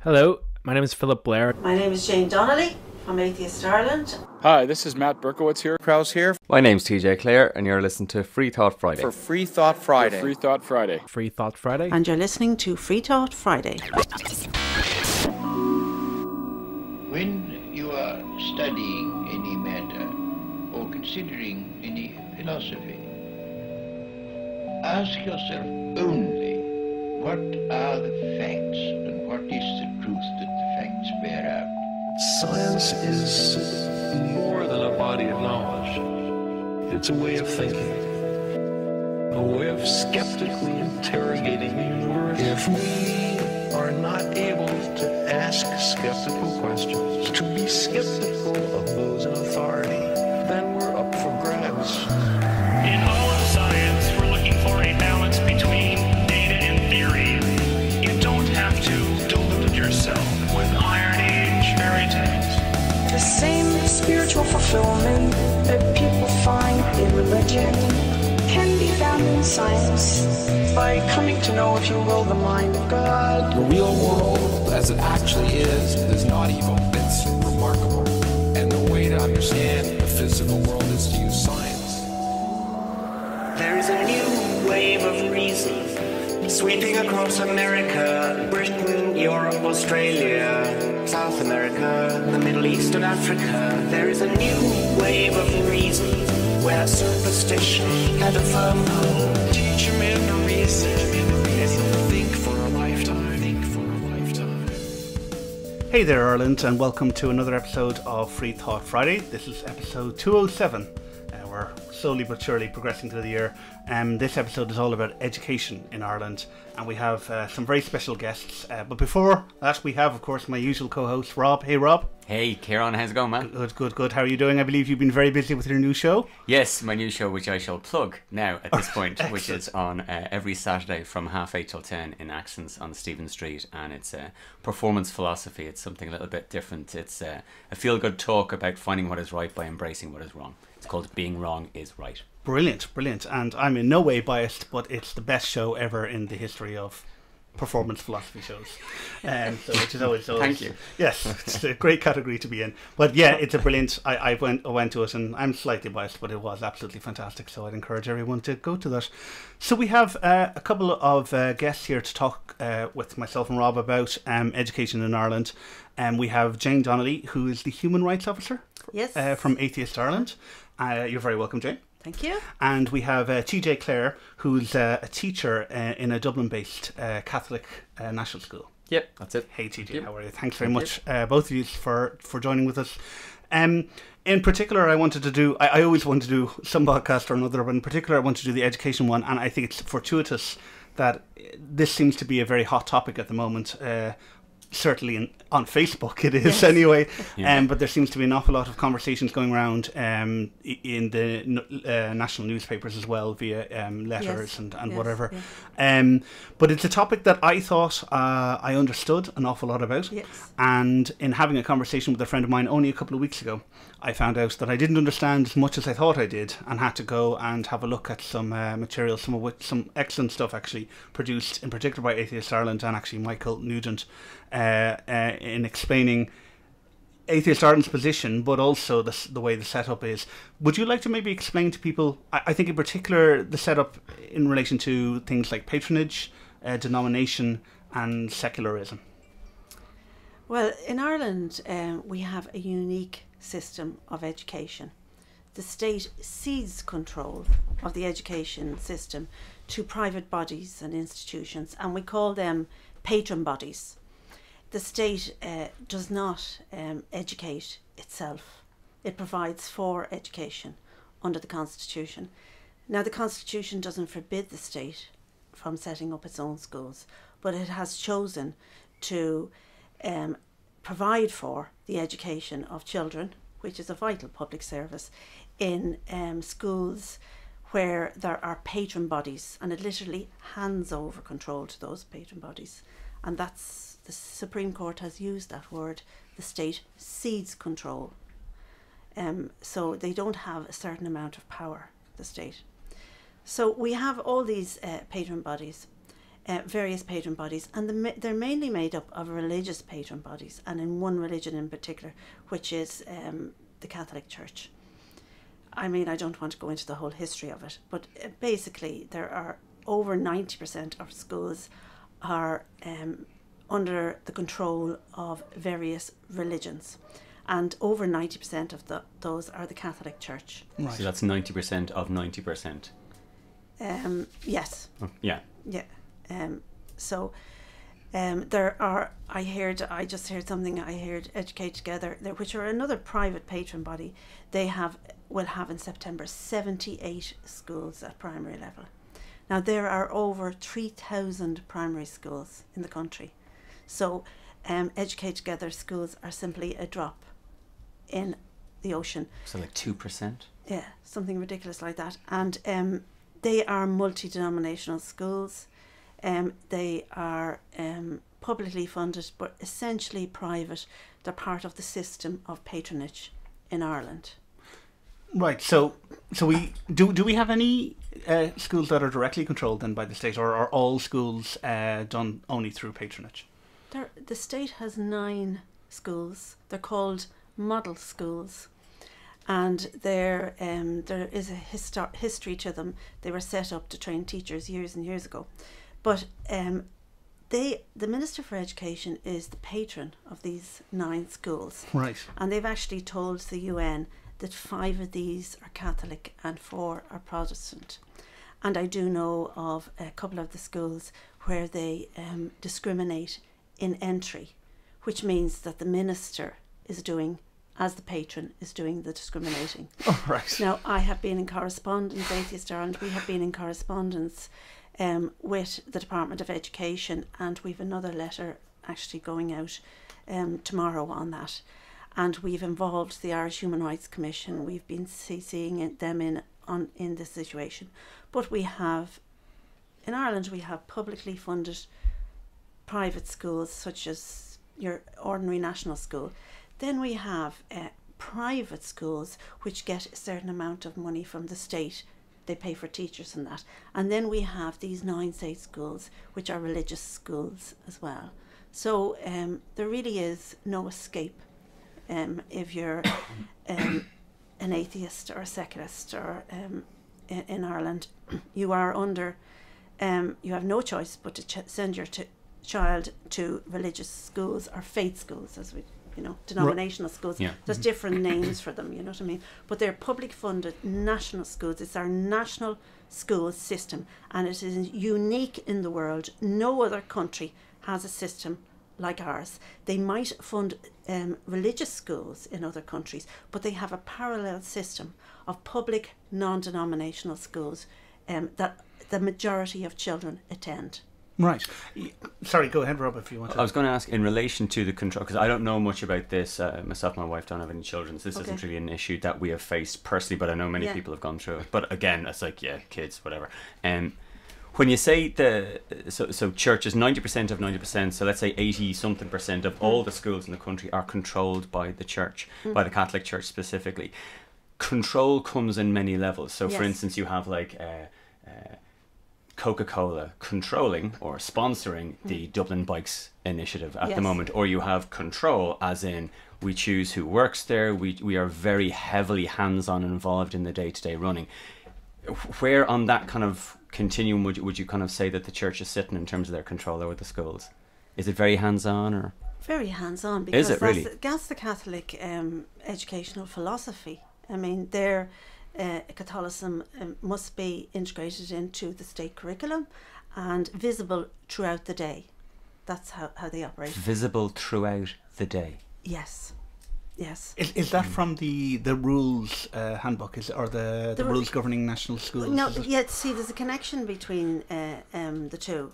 Hello, my name is Philip Blair. My name is Jane Donnelly from Atheist Ireland. Hi, this is Matt Berkowitz here. Krause here. My name's TJ Clare, and you're listening to Freethought Friday. For Freethought Friday. Freethought Friday. Freethought Friday. And you're listening to Freethought Friday. When you are studying any matter or considering any philosophy, ask yourself only what are the facts and what is the truth that the facts bear out. Science is more than a body of knowledge. It's a way of thinking, a way of skeptically interrogating the universe. If we are not able to ask skeptical questions, to be skeptical of those in authority, then we're up for grabs. In all of science, we're looking for a balance between data and theory. You don't have to delude yourself with Iron Age fairy tales. The same spiritual fulfillment that people find in religion can be found in science by coming to know, if you will, the mind of God. The real world, as it actually is not evil. It's remarkable. And the way to understand the physical world is to use science. There is a new wave of reason sweeping across America, Britain, Europe, Australia, South America, the Middle East and Africa. There is a new wave of reason where superstition had a firm hold. Teach a man to reason and think for a lifetime. Think for a lifetime. Hey there, Ireland, and welcome to another episode of Freethought Friday. This is episode 207. We're slowly but surely progressing through the year. This episode is all about education in Ireland, and we have some very special guests. But before that, we have, of course, my usual co-host, Rob. Hey, Rob. Hey, Ciarán, how's it going, man? Good. How are you doing? I believe you've been very busy with your new show. Yes, my new show, which I shall plug now at this point, which is on every Saturday from 8:30 till 10 in Accents on Stephen Street, and it's performance philosophy. It's something a little bit different. It's a feel-good talk about finding what is right by embracing what is wrong. It's called Being Wrong is Right. Brilliant. And I'm in no way biased, but it's the best show ever in the history of performance philosophy shows. So which is always Thank you. Yes, it's a great category to be in. But yeah, it's a brilliant. I went to it, and I'm slightly biased, but it was absolutely fantastic. So I'd encourage everyone to go to that. So we have a couple of guests here to talk with myself and Rob about education in Ireland. We have Jane Donnelly, who is the Human Rights Officer. Yes. From Atheist Ireland. You're very welcome, Jane. Thank you. And we have TJ Clare, who's a teacher in a Dublin-based Catholic national school. Yep, that's it. Hey TJ, Yep. How are you? Thanks very much, both of you, for joining with us. In particular, I always want to do some podcast or another, but in particular I want to do the education one, and I think it's fortuitous that this seems to be a very hot topic at the moment. Certainly on Facebook it is, yes. Anyway. Yeah. But there seems to be an awful lot of conversations going around in the national newspapers as well, via letters, yes. and yes. whatever. Yeah. But it's a topic that I thought I understood an awful lot about. Yes. And in having a conversation with a friend of mine only a couple of weeks ago, I found out that I didn't understand as much as I thought I did, and had to go and have a look at some material, some excellent stuff actually produced in particular by Atheist Ireland and actually Michael Nugent, in explaining Atheist Ireland's position, but also the way the setup is. Would you like to maybe explain to people, I think in particular, the setup in relation to things like patronage, denomination and secularism? Well, in Ireland, we have a unique system of education. The state cedes control of the education system to private bodies and institutions, and we call them patron bodies. The state does not educate itself. It provides for education under the Constitution. Now, the Constitution doesn't forbid the state from setting up its own schools, but it has chosen to provide for the education of children, which is a vital public service, in schools where there are patron bodies, and it literally hands over control to those patron bodies. And that's, the Supreme Court has used that word, the state cedes control. So they don't have a certain amount of power, the state. So we have all these patron bodies. various patron bodies, and they're mainly made up of religious patron bodies, and in one religion in particular, which is the Catholic Church. I mean, I don't want to go into the whole history of it, but basically there are over 90% of schools are under the control of various religions, and over 90% of those are the Catholic Church. Right. So that's 90% of 90%. Yes. Oh, yeah. Yeah. There are. I just heard something. I heard Educate Together, which are another private patron body. They will have in September 78 schools at primary level. Now there are over 3,000 primary schools in the country, so Educate Together schools are simply a drop in the ocean. So like 2%. Yeah, something ridiculous like that. And they are multi-denominational schools. They are publicly funded, but essentially private. They're part of the system of patronage in Ireland. Right. So we do we have any schools that are directly controlled then by the state, or are all schools done only through patronage? The state has 9 schools. They're called model schools, and there is a history to them. They were set up to train teachers years and years ago, but the Minister for Education is the patron of these 9 schools. Right. And they've actually told the UN that 5 of these are Catholic and 4 are Protestant. And I do know of a couple of the schools where they discriminate in entry, which means that the minister is doing, as the patron, is doing the discriminating. Oh, right. Now, I have been in correspondence, Atheist Ireland, we have been in correspondence with the Department of Education, and we've another letter actually going out tomorrow on that. And we've involved the Irish Human Rights Commission. We've been CCing them in this situation. But we have, in Ireland, we have publicly funded private schools, such as your ordinary national school. Then we have private schools which get a certain amount of money from the state. They pay for teachers and that. And then we have these 9 state schools, which are religious schools as well. So there really is no escape if you're an atheist or a secularist or in Ireland. You are under, you have no choice but to send your child to religious schools or faith schools, as we, denominational schools. Yeah. There's different names for them, you know what I mean? But they're public funded national schools. It's our national school system, and it is unique in the world. No other country has a system like ours. They might fund religious schools in other countries, but they have a parallel system of public non-denominational schools that the majority of children attend. Right. Sorry, go ahead, Rob, if you want to. I was going to ask in relation to the control, because I don't know much about this. Myself and my wife don't have any children, so this isn't really an issue that we have faced personally, but I know many people have gone through it. But again, it's like, kids, whatever. When you say so churches, 90% of 90%, so let's say 80-something% of all the schools in the country are controlled by the church, by the Catholic Church specifically. Control comes in many levels. So for instance, you have like Coca-Cola controlling or sponsoring the Dublin Bikes initiative at the moment, or you have control as in we choose who works there, we are very heavily hands-on involved in the day-to-day running. Where on that kind of continuum would you kind of say that the church is sitting in terms of their control over the schools? Is it very hands-on or? Very hands-on, because is it really? That's the Catholic educational philosophy. I mean, their Catholicism must be integrated into the state curriculum and visible throughout the day. That's how they operate. Visible throughout the day. Yes. Yes. Is that from the rules handbook, or the rules governing national schools? No, see, there's a connection between the two.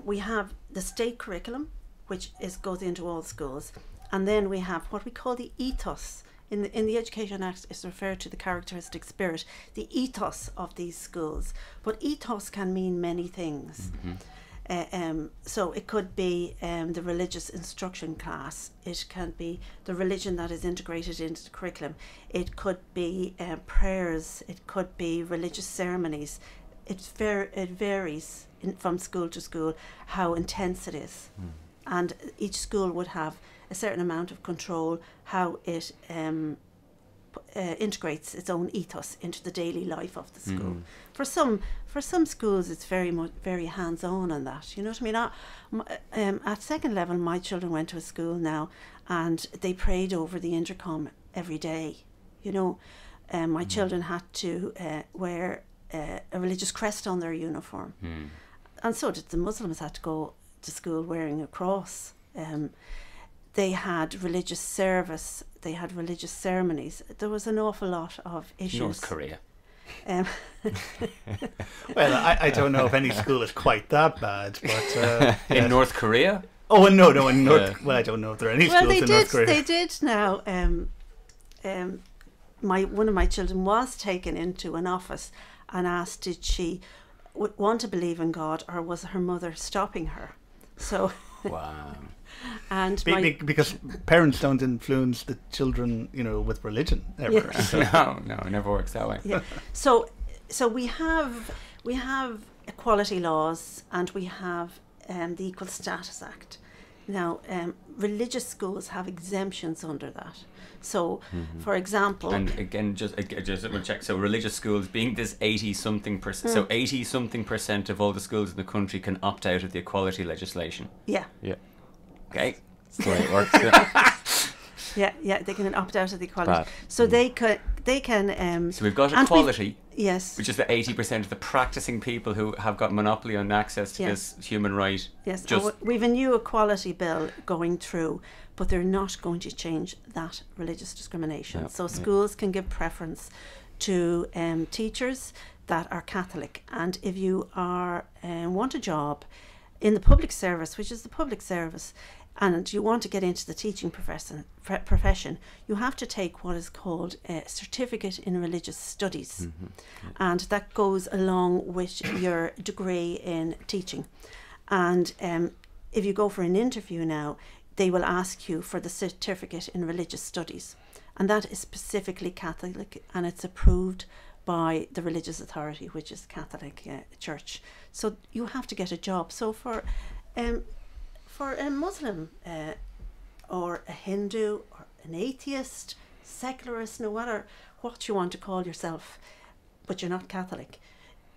We have the state curriculum, which goes into all schools, and then we have what we call the ethos. In the Education Act, it's referred to the characteristic spirit, the ethos of these schools. But ethos can mean many things. Mm-hmm. So it could be the religious instruction class. It can be the religion that is integrated into the curriculum. It could be prayers. It could be religious ceremonies, it varies from school to school how intense it is. And each school would have a certain amount of control how it integrates its own ethos into the daily life of the school. For some schools, it's very hands-on on that. You know what I mean? At second level, my children went to a school now, and they prayed over the intercom every day. You know, my children had to wear a religious crest on their uniform, and so did the Muslims. Had to go to school wearing a cross. They had religious service. They had religious ceremonies. There was an awful lot of issues. North Korea. Well, I don't know if any school is quite that bad, but in North Korea. Oh no, in North. Well, I don't know if there are any schools in North Korea. They did now. One of my children was taken into an office and asked, did she want to believe in God, or was her mother stopping her? So. Wow. And because parents don't influence the children, you know, with religion ever. Yeah. So. No, it never works that way. Yeah. So we have equality laws, and we have the Equal Status Act. Now, religious schools have exemptions under that. So, for example, and again, just to check. So, religious schools, being this 80-something%, so 80-something% of all the schools in the country can opt out of the equality legislation. Yeah. Okay. That's the way it works. Yeah, they can opt out of the equality. So they can. So we've got equality. Yes. Which is the 80% of the practicing people who have got monopoly on access to this human right. Yes. We've a new equality bill going through, but they're not going to change that religious discrimination. Yeah. So schools can give preference to teachers that are Catholic, and if you are want a job in the public service, which is the public service, and you want to get into the teaching profession, you have to take what is called a certificate in religious studies. And that goes along with your degree in teaching. And if you go for an interview now, they will ask you for the certificate in religious studies. And that is specifically Catholic, and it's approved by the religious authority, which is Catholic Church. So you have to get a job. So for a Muslim or a Hindu or an atheist, secularist, no matter what you want to call yourself, but you're not Catholic,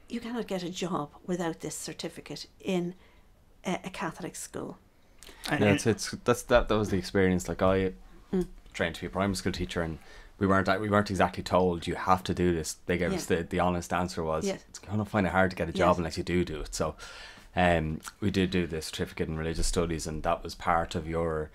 you cannot get a job without this certificate in a Catholic school. Yeah, that was the experience. Like I trained to be a primary school teacher, and we weren't exactly told you have to do this. They gave us the honest answer was it's going to find it hard to get a job unless you do it. So we did do the certificate in religious studies, and that was part of your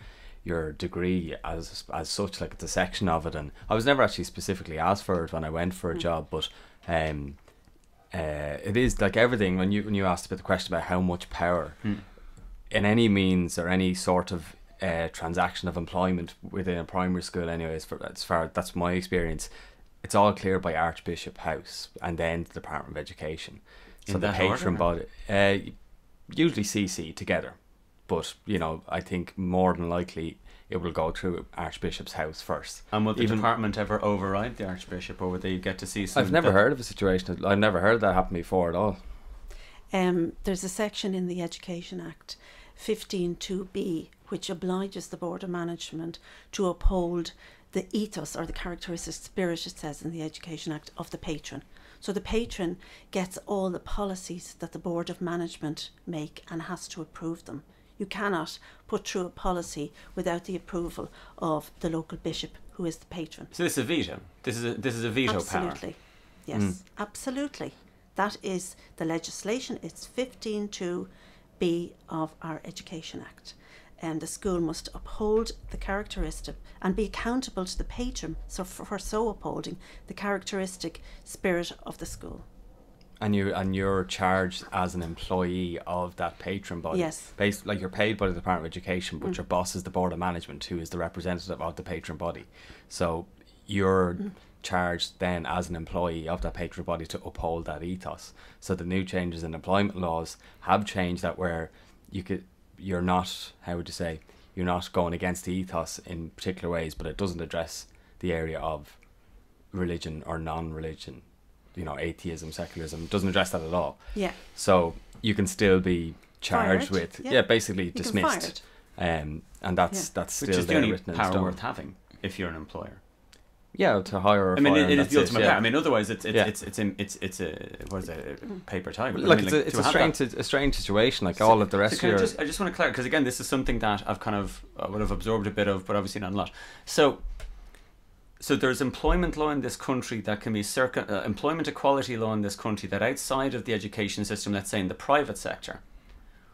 degree as such. Like it's a section of it, and I was never actually specifically asked for it when I went for a job, but it is like everything. When you asked about the question about how much power in any means or any sort of transaction of employment within a primary school, anyways, as far that's my experience, it's all cleared by Archbishop House and then the Department of Education. So the patron body, usually CC together, but you know, I think more than likely it will go through Archbishop's House first. And will the department ever override the Archbishop, or would they get to see something? I've never heard of a situation. I've never heard that happen before at all. There's a section in the Education Act 15.2b which obliges the Board of Management to uphold the ethos or the characteristic spirit, it says in the Education Act, of the patron. So the patron gets all the policies that the Board of Management make and has to approve them. You cannot put through a policy without the approval of the local bishop, who is the patron. So this is a veto. This is a veto power. Absolutely. Yes, absolutely. That is the legislation. It's 15.2b of our Education Act. And the school must uphold the characteristic and be accountable to the patron, so for so upholding the characteristic spirit of the school. And you're charged as an employee of that patron body. Yes. Like you're paid by the Department of Education, but your boss is the Board of Management, who is the representative of the patron body. So you're charged then as an employee of that patron body to uphold that ethos. So the new changes in employment laws have changed that, where you're not, how would you say, you're not going against the ethos in particular ways, but it doesn't address the area of religion or non-religion. you know, atheism, secularism. It doesn't address that at all. Yeah. So you can still be charged Fired. with, Yeah. basically You can dismissed. And that's still Which is the there only written in power stone. worth having if you're an employer. Yeah, to hire or I mean, fire, it and is the that's ultimate power. yeah. I mean, otherwise it's Yeah. it's a what is it, a paper tiger. Like, I mean, it's to a have strange that. a strange situation. Like all of the rest So of your I just want to clarify, because again, this is something that I've kind of would have absorbed a bit of, but obviously not a lot. So there's employment law in this country that can be employment equality law in this country that outside of the education system, let's say in the private sector,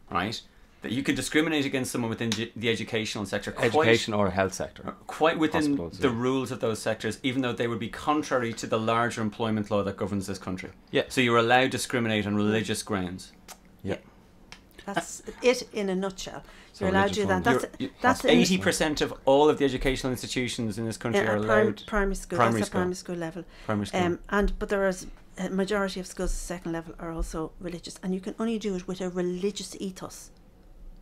right, that you could discriminate against someone within the educational sector, education or health sector, quite within Hospitals, the yeah. rules of those sectors, even though they would be contrary to the larger employment law that governs this country. Yeah. So you're allowed to discriminate on religious grounds. Yeah. That's it in a nutshell. You're allowed to do that. That's 80% of all of the educational institutions in this country are allowed primary school. Primary That's school. a primary school level. Primary school. But there is a majority of schools at second level are also religious, and you can only do it with a religious ethos.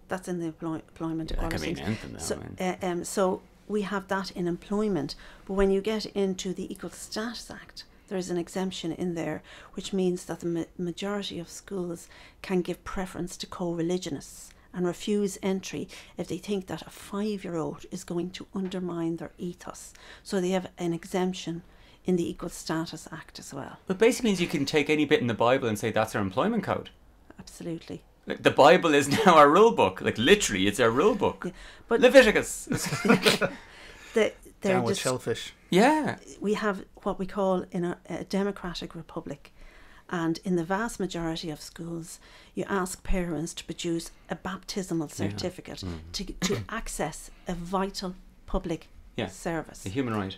That's in the employment That can equality. mean anything now, So, I mean. so we have that in employment, but when you get into the Equal Status Act, there is an exemption in there, which means that the majority of schools can give preference to co-religionists and refuse entry if they think that a 5-year-old is going to undermine their ethos. So they have an exemption in the Equal Status Act as well. But basically means you can take any bit in the Bible and say that's our employment code. Absolutely. Like, the Bible is now our rule book. Like, literally, it's our rule book. Yeah. But Leviticus. Down with shellfish. Yeah. We have what we call in a democratic republic, and in the vast majority of schools you ask parents to produce a baptismal certificate to access a vital public service. A human right.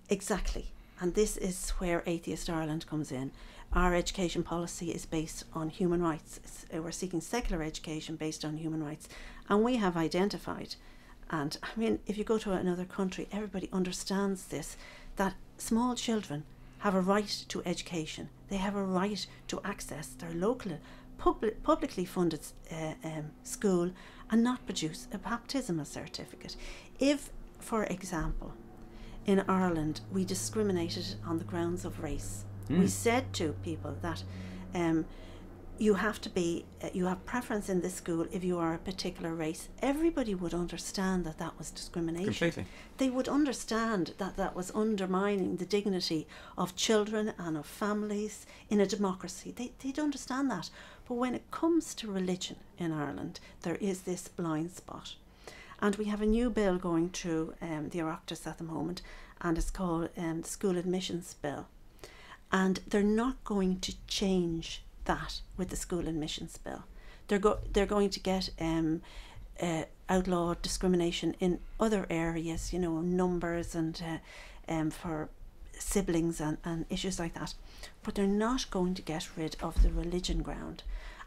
Exactly. And this is where Atheist Ireland comes in. Our education policy is based on human rights. We're seeking secular education based on human rights, and we have identified, and I mean, if you go to another country, everybody understands this, that small children have a right to education. They have a right to access their local publicly funded school and not produce a baptismal certificate. If, for example, in Ireland we discriminated on the grounds of race, we said to people that you have to be, you have preference in this school if you are a particular race, everybody would understand that that was discrimination. Completely. They would understand that that was undermining the dignity of children and of families in a democracy. They'd understand that. But when it comes to religion in Ireland, there is this blind spot. And we have a new bill going through the Oireachtas at the moment, and it's called the School Admissions Bill. And they're not going to change that with the School Admissions Bill. They're going to get outlaw discrimination in other areas, you know, numbers and for siblings and issues like that. But they're not going to get rid of the religion ground.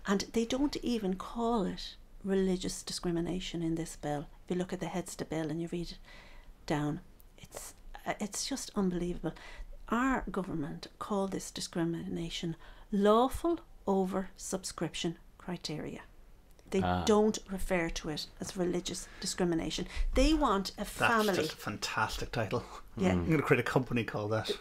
And they don't even call it religious discrimination in this bill. If you look at the heads of the bill and you read it down, it's just unbelievable. Our government call this discrimination lawful over subscription criteria. They don't refer to it as religious discrimination. They want a family. That's just a fantastic title. Yeah. I'm going to create a company called that.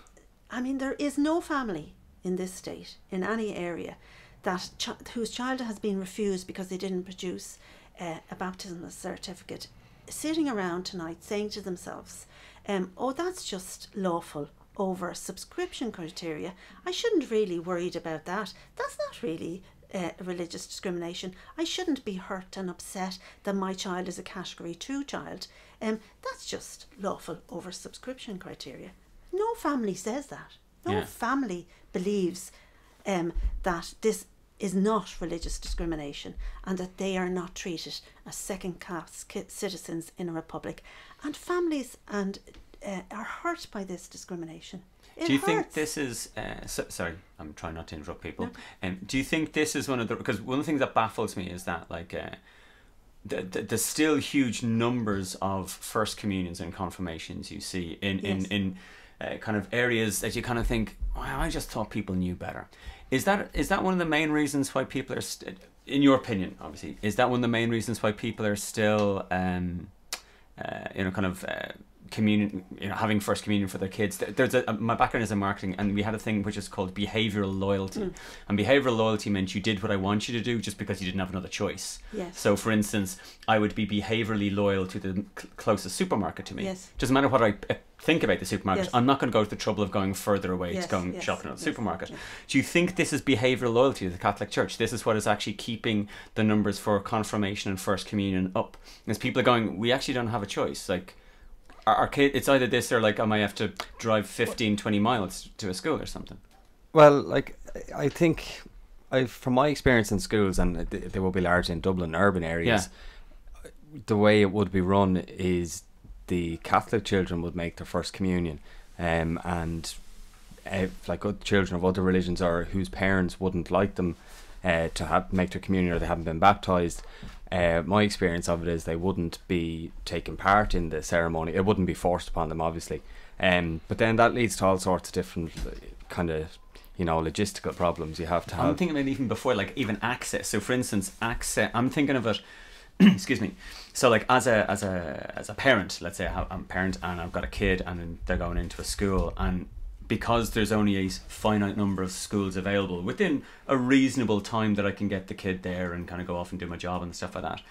I mean, there is no family in this state, in any area, that whose child has been refused because they didn't produce a baptismal certificate, sitting around tonight saying to themselves, oh, that's just lawful over subscription criteria. I shouldn't really worried about that. That's not really religious discrimination. I shouldn't be hurt and upset that my child is a category 2 child. That's just lawful over subscription criteria. No family says that. No family believes that this is not religious discrimination and that they are not treated as second-class citizens in a republic. And families are hurt by this discrimination. Do you think this is sorry, I'm trying not to interrupt people. Do you think this is one of the, because one of the things that baffles me is that like the still huge numbers of first communions and confirmations you see in kind of areas that you kind of think, wow, I just thought people knew better. Is that one of the main reasons why people are in your opinion, obviously, is that one of the main reasons why people are still communion, having first communion for their kids. There's my background is in marketing, and we had a thing which is called behavioural loyalty. And behavioural loyalty meant you did what I want you to do just because you didn't have another choice. Yes. So, for instance, I would be behaviourally loyal to the closest supermarket to me. Yes. Doesn't matter what I think about the supermarket. Yes. I'm not going to go to the trouble of going further away to go and shop in a supermarket. Do you think this is behavioural loyalty to the Catholic Church? This is what is actually keeping the numbers for confirmation and first communion up? Because people are going, we actually don't have a choice. Like, our kid, it's either this or like I might have to drive 15, 20 miles to a school or something. Well, like, I think from my experience in schools, and they will be largely in Dublin urban areas, the way it would be run is the Catholic children would make their first communion, and like other children of other religions or whose parents wouldn't like them to make their communion, or they haven't been baptized, my experience of it is they wouldn't be taking part in the ceremony. It wouldn't be forced upon them, obviously, but then that leads to all sorts of different kind of logistical problems you have to have. I'm thinking of it even before, like even access. So for instance, access, I'm thinking of it excuse me, so like as a parent, let's say I'm a parent and I've got a kid and they're going into a school, and because there's only a finite number of schools available within a reasonable time that I can get the kid there and kind of go off and do my job and stuff like that,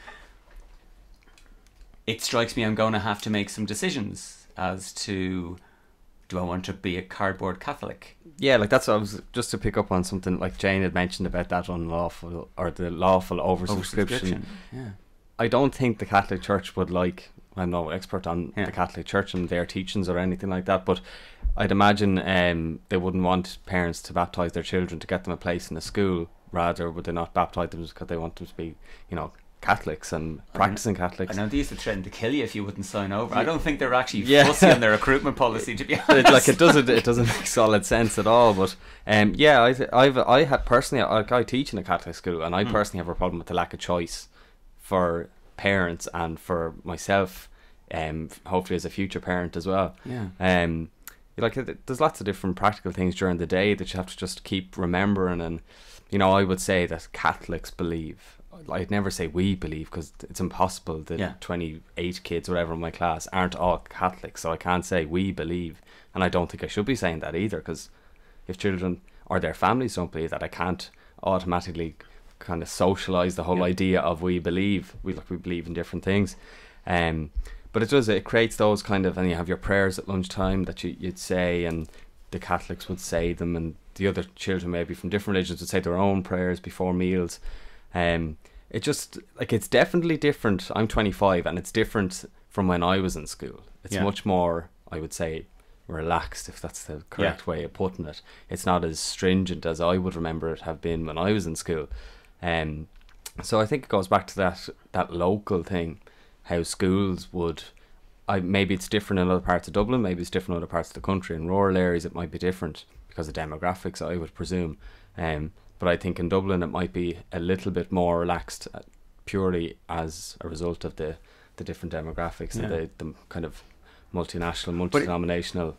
it strikes me I'm going to have to make some decisions as to, do I want to be a cardboard Catholic? Yeah, like that's what I was, just to pick up on something like Jane had mentioned about that unlawful or the lawful oversubscription. Yeah. I don't think the Catholic Church would like, I'm no expert on the Catholic Church and their teachings or anything like that, but I'd imagine they wouldn't want parents to baptise their children to get them a place in a school. Rather, would they not baptise them because they want them to be, Catholics and practicing Catholics. I know they used to threaten to kill you if you wouldn't sign over. I don't think they're actually fussy on their recruitment policy, to be honest. It doesn't make solid sense at all. But I had personally, I teach in a Catholic school, and I personally have a problem with the lack of choice for parents and for myself, hopefully as a future parent as well. There's lots of different practical things during the day that you have to just keep remembering, and I would say that Catholics believe. I'd never say we believe, because it's impossible that 28 kids or whatever in my class aren't all Catholics, so I can't say we believe, and I don't think I should be saying that either, because if children or their families don't believe that, I can't automatically kind of socialise the whole idea of we believe. We believe in different things, but it creates those kind of, and you have your prayers at lunchtime that you'd say, and the Catholics would say them, and the other children maybe from different religions would say their own prayers before meals. It just, like, it's definitely different. I'm 25 and it's different from when I was in school. It's much more, I would say, relaxed, if that's the correct way of putting it. It's not as stringent as I would remember it have been when I was in school. So I think it goes back to that local thing, how schools would, maybe it's different in other parts of Dublin, maybe it's different in other parts of the country. In rural areas it might be different because of demographics, I would presume. But I think in Dublin it might be a little bit more relaxed, purely as a result of the different demographics and the kind of multinational, multi-denominational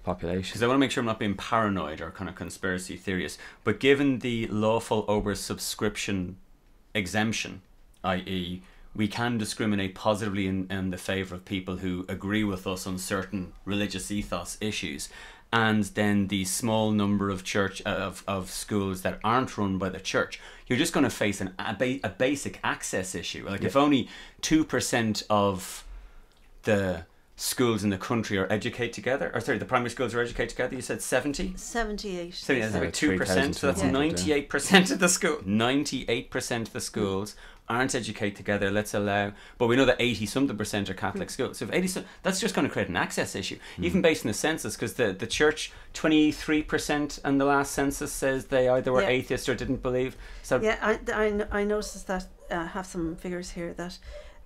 population. Because I want to make sure I'm not being paranoid or kind of conspiracy theorist, but given the lawful oversubscription exemption, i.e. we can discriminate positively in the favour of people who agree with us on certain religious ethos issues, and then the small number of of schools that aren't run by the church, you're just going to face a basic access issue. Like if only 2% of the schools in the country are educated together, or sorry, the primary schools are educated together, you said 70? 78. So that's about 2%, so that's 98% of the school. 98% of the schools aren't educated together, let's allow, but we know that 80-something% are Catholic schools. So if that's just going to create an access issue, even based on the census, because the church, 23% and the last census says they either were atheists or didn't believe. So I noticed that, have some figures here, that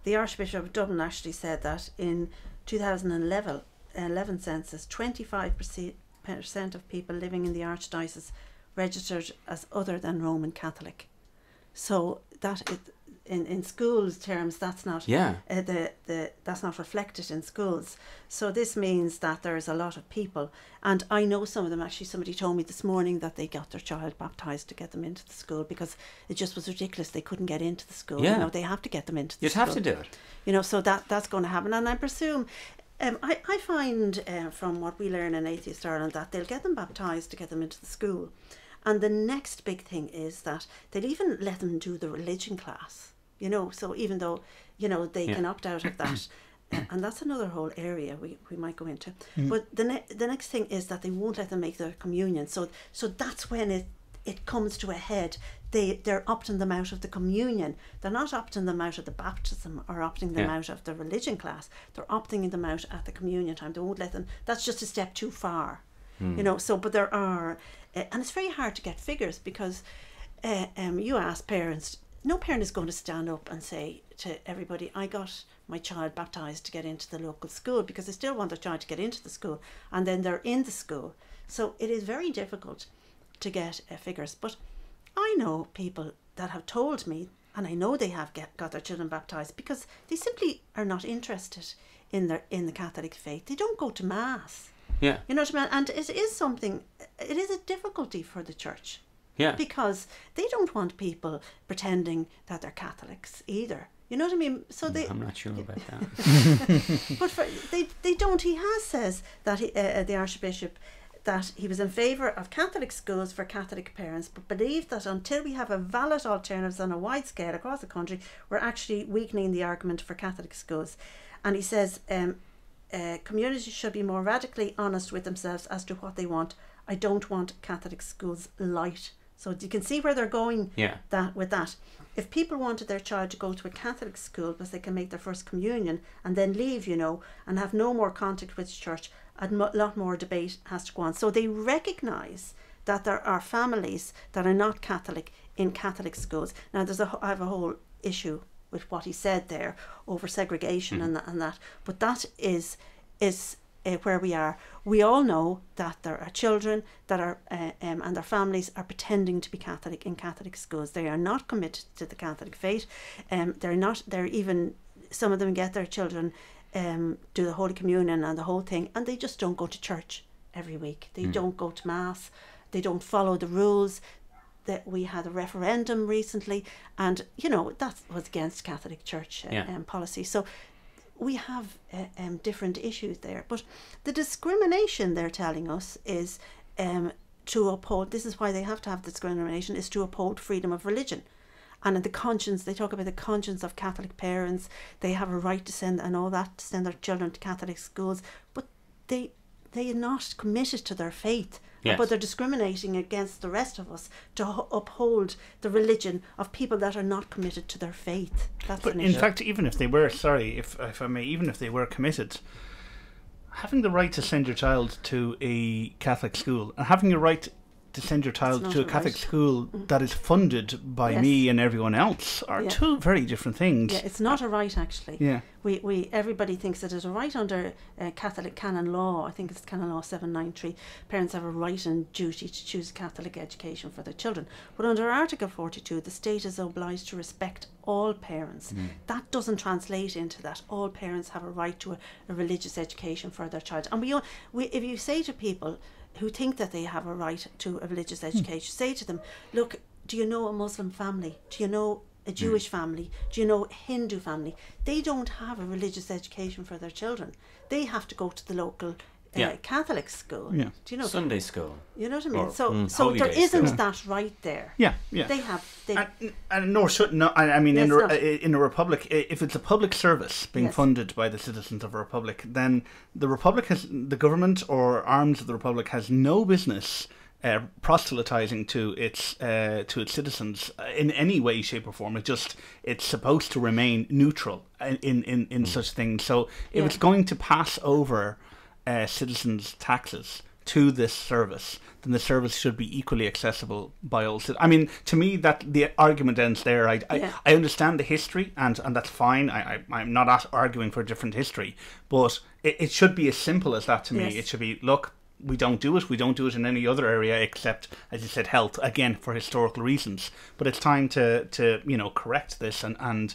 the Archbishop of Dublin actually said that in 2011 census, 25% of people living in the Archdiocese registered as other than Roman Catholic. So that in schools terms, that's not that's not reflected in schools. So this means that there's a lot of people, and I know some of them. Actually, somebody told me this morning that they got their child baptised to get them into the school because it just was ridiculous. They couldn't get into the school. They have to get them into the school. You'd have to do it. So that's going to happen, and I presume I find from what we learn in Atheist Ireland that they'll get them baptised to get them into the school. And the next big thing is that they'll even let them do the religion class, you know, so even though, you know, they can opt out of that. And that's another whole area we might go into. But the next thing is that they won't let them make their communion. So that's when it comes to a head. They're opting them out of the communion. They're not opting them out of the baptism or opting them out of the religion class. They're opting them out at the communion time. They won't let them. That's just a step too far, you know. So, but there are, and it's very hard to get figures because you ask parents. No parent is going to stand up and say to everybody, I got my child baptised to get into the local school, because they still want their child to get into the school, and then they're in the school. So it is very difficult to get figures. But I know people that have told me, and I know they have got their children baptised, because they simply are not interested in the Catholic faith. They don't go to Mass. Yeah. You know what I mean? And it is a difficulty for the church. Yeah. Because they don't want people pretending that they're Catholics either. You know what I mean? So I'm not sure about that. But they don't. He says that the Archbishop, that he was in favour of Catholic schools for Catholic parents, but believed that until we have a valid alternatives on a wide scale across the country, we're actually weakening the argument for Catholic schools. And he says communities should be more radically honest with themselves as to what they want. I don't want Catholic schools light. So you can see where they're going with that. If people wanted their child to go to a Catholic school because they can make their first communion and then leave, you know, and have no more contact with the church, a lot more debate has to go on. So they recognise that there are families that are not Catholic in Catholic schools. Now, I have a whole issue with what he said there over segregation and that, but that is where we are. We all know that there are children that are and their families are pretending to be Catholic in Catholic schools. They are not committed to the Catholic faith. They're even, some of them get their children do the Holy Communion and the whole thing, and they just don't go to church every week. They don't go to Mass. They don't follow the rules. That we had a referendum recently, and you know that was against Catholic Church policy. So we have different issues there. But the discrimination they're telling us is to uphold, this is why they have to have discrimination, is to uphold freedom of religion. And in the conscience, they talk about the conscience of Catholic parents. They have a right to send their children to Catholic schools, but they are not committed to their faith. Yes. But they're discriminating against the rest of us to uphold the religion of people that are not committed to their faith. That's but in fact, even if they were, if I may, even if they were committed, having the right to send your child to a Catholic school and having the right to send your child to a Catholic school that is funded by me and everyone else are two very different things. Yeah, it's not a right actually. Yeah. Everybody thinks it is a right under Catholic canon law. I think it's canon law 793. Parents have a right and duty to choose Catholic education for their children. But under Article 42, the state is obliged to respect all parents. That doesn't translate into that all parents have a right to a religious education for their child. And if you say to people who think that they have a right to a religious education, say to them, look, do you know a Muslim family? Do you know a Jewish family? Do you know a Hindu family? They don't have a religious education for their children. They have to go to the local Catholic school. Yeah. Do you know Sunday school? You know what I mean? So there isn't that right there. Yeah. They have. And nor should not. I mean, in a republic, if it's a public service being funded by the citizens of a republic, then the republic the government or arms of the republic has no business proselytizing to its citizens in any way, shape, or form. It's supposed to remain neutral in such things. So if it's going to pass over citizens' taxes to this service, then the service should be equally accessible by all citizens. I mean, to me, that the argument ends there. I understand the history, and that's fine. I'm not arguing for a different history, but it should be as simple as that to me. It should be, look, we don't do it. We don't do it in any other area except, as you said, health, again, for historical reasons. But it's time to correct this and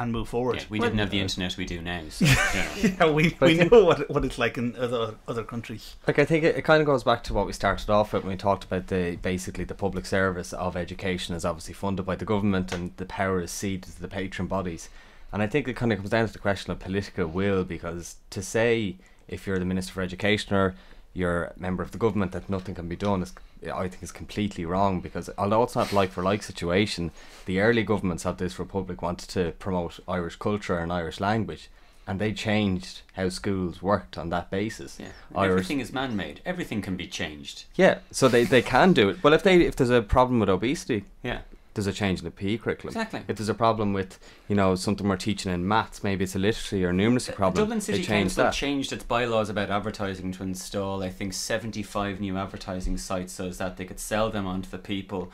move forward. Yeah, we didn't have the internet we do now. So, we know what it's like in other countries. Like, I think it kind of goes back to what we started off with when we talked about basically the public service of education is obviously funded by the government and the power is ceded to the patron bodies. And I think it kind of comes down to the question of political will, because to say if you're the Minister for Education or you're a member of the government that nothing can be done I think is completely wrong, because although it's not like for like situation, the early governments of this republic wanted to promote Irish culture and Irish language, and they changed how schools worked on that basis. Yeah. Everything is man-made. Everything can be changed. Yeah, so they can do it. Well, if there's a problem with obesity, yeah, there's a change in the PE curriculum. Exactly. If there's a problem with, something we're teaching in maths, maybe it's a literacy or numeracy problem. Dublin City Council changed its bylaws about advertising to install, I think, 75 new advertising sites so that they could sell them onto the people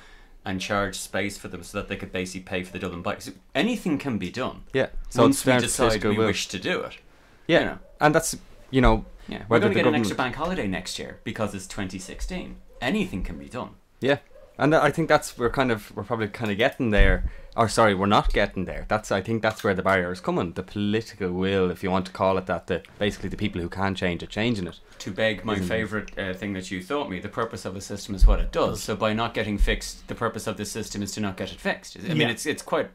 and charge space for them so that they could basically pay for the Dublin bike. So anything can be done. Yeah. So once we decide we wish to do it. Yeah. And that's, we're going to get an extra bank holiday next year because it's 2016. Anything can be done. Yeah. And I think we're probably kind of getting there. Or sorry, we're not getting there. I think that's where the barrier is coming. The political will, if you want to call it that, basically the people who can change it, changing it. To beg my favourite thing that you taught me, the purpose of a system is what it does. So by not getting fixed, the purpose of the system is to not get it fixed. I mean, it's quite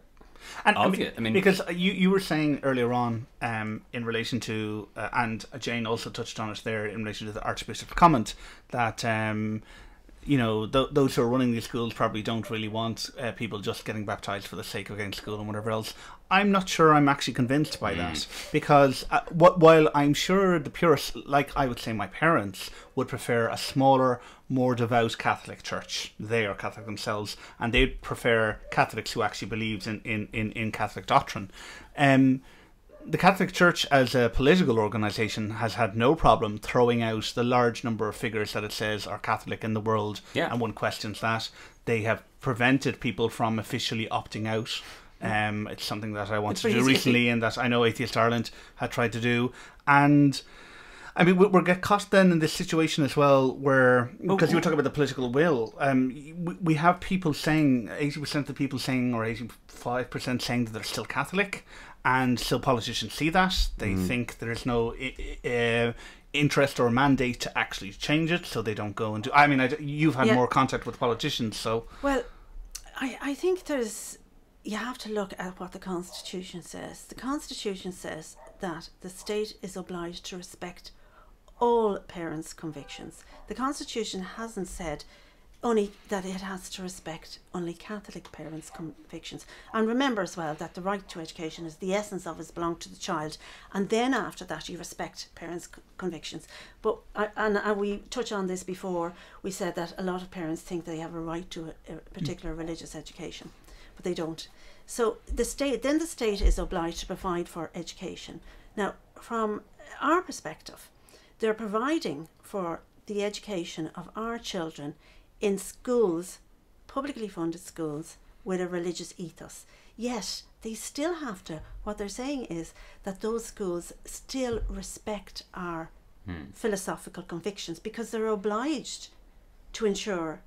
obvious. I mean, because you were saying earlier on in relation to, and Jane also touched on it there in relation to the Archbishop's comment that those who are running these schools probably don't really want people just getting baptised for the sake of getting to school and whatever else. I'm not sure I'm actually convinced by that, because while I'm sure the purists, like I would say my parents, would prefer a smaller, more devout Catholic church. They are Catholic themselves, and they'd prefer Catholics who actually believes in Catholic doctrine. The Catholic Church as a political organisation has had no problem throwing out the large number of figures that it says are Catholic in the world, and one questions that. They have prevented people from officially opting out. It's something that I wanted to do recently, and that I know Atheist Ireland had tried to do. And I mean, we'll get caught then in this situation as well, where, because you were talking about the political will, we have people saying, 80% of the people saying, or 85% saying that they're still Catholic, and still politicians see that. They think there is no interest or mandate to actually change it, so they don't go and do. I mean, you've had more contact with politicians, so. Well, I think you have to look at what the Constitution says. The Constitution says that the state is obliged to respect all parents' convictions. The Constitution hasn't said only that it has to respect only Catholic parents' convictions. And remember as well that the right to education is the essence of it belongs to the child, and then after that you respect parents' convictions. But and we touched on this before. We said that a lot of parents think they have a right to a particular religious education, but they don't. So the state is obliged to provide for education. Now, from our perspective, they're providing for the education of our children in schools, publicly funded schools, with a religious ethos. Yet they still have to, what they're saying is that those schools still respect our philosophical convictions, because they're obliged to ensure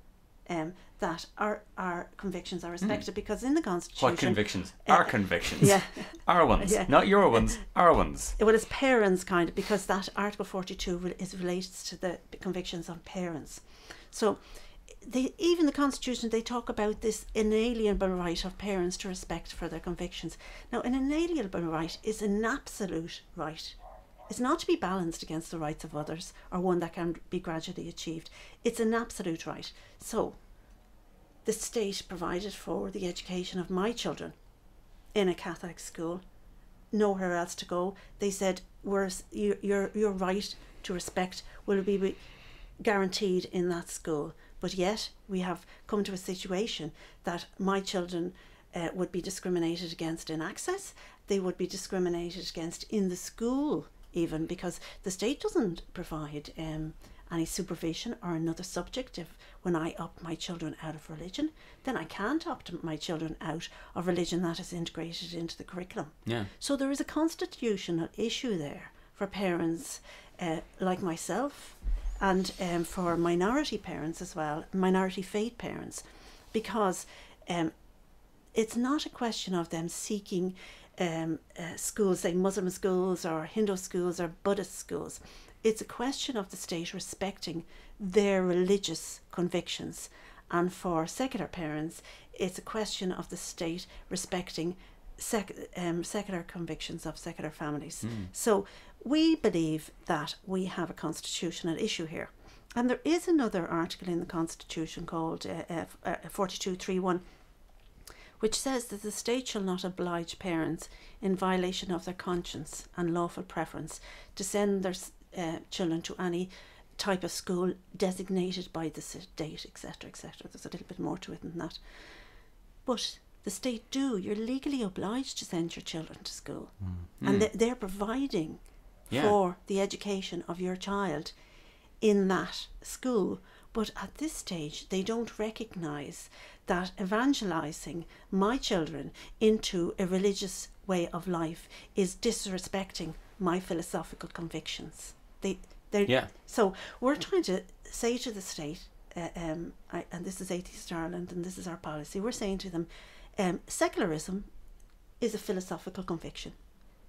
that our convictions are respected, because in the Constitution... What convictions? Our convictions. Yeah. Our ones. Yeah. Not your ones, our ones. Well, it's parents kind of, because that Article 42 is related to the convictions of parents. So even the Constitution, they talk about this inalienable right of parents to respect for their convictions. Now, an inalienable right is an absolute right. It's not to be balanced against the rights of others, or one that can be gradually achieved. It's an absolute right. So, the state provided for the education of my children in a Catholic school, nowhere else to go. They said, your right to respect will be guaranteed in that school. But yet we have come to a situation that my children would be discriminated against in access. They would be discriminated against in the school, even, because the state doesn't provide any supervision or another subject. When I opt my children out of religion, then I can't opt my children out of religion that is integrated into the curriculum. Yeah. So there is a constitutional issue there for parents like myself, and for minority parents as well, minority faith parents, because it's not a question of them seeking schools, say Muslim schools or Hindu schools or Buddhist schools. It's a question of the state respecting their religious convictions. And for secular parents, it's a question of the state respecting secular convictions of secular families. So we believe that we have a constitutional issue here. And there is another article in the Constitution called 42.3.1, which says that the state shall not oblige parents in violation of their conscience and lawful preference to send their children to any type of school designated by the state, etc., etc. There's a little bit more to it than that. But the state you're legally obliged to send your children to school. And they're providing for the education of your child in that school. But at this stage, they don't recognise that evangelising my children into a religious way of life is disrespecting my philosophical convictions. So we're trying to say to the state, and this is Atheist Ireland and this is our policy, we're saying to them, secularism is a philosophical conviction.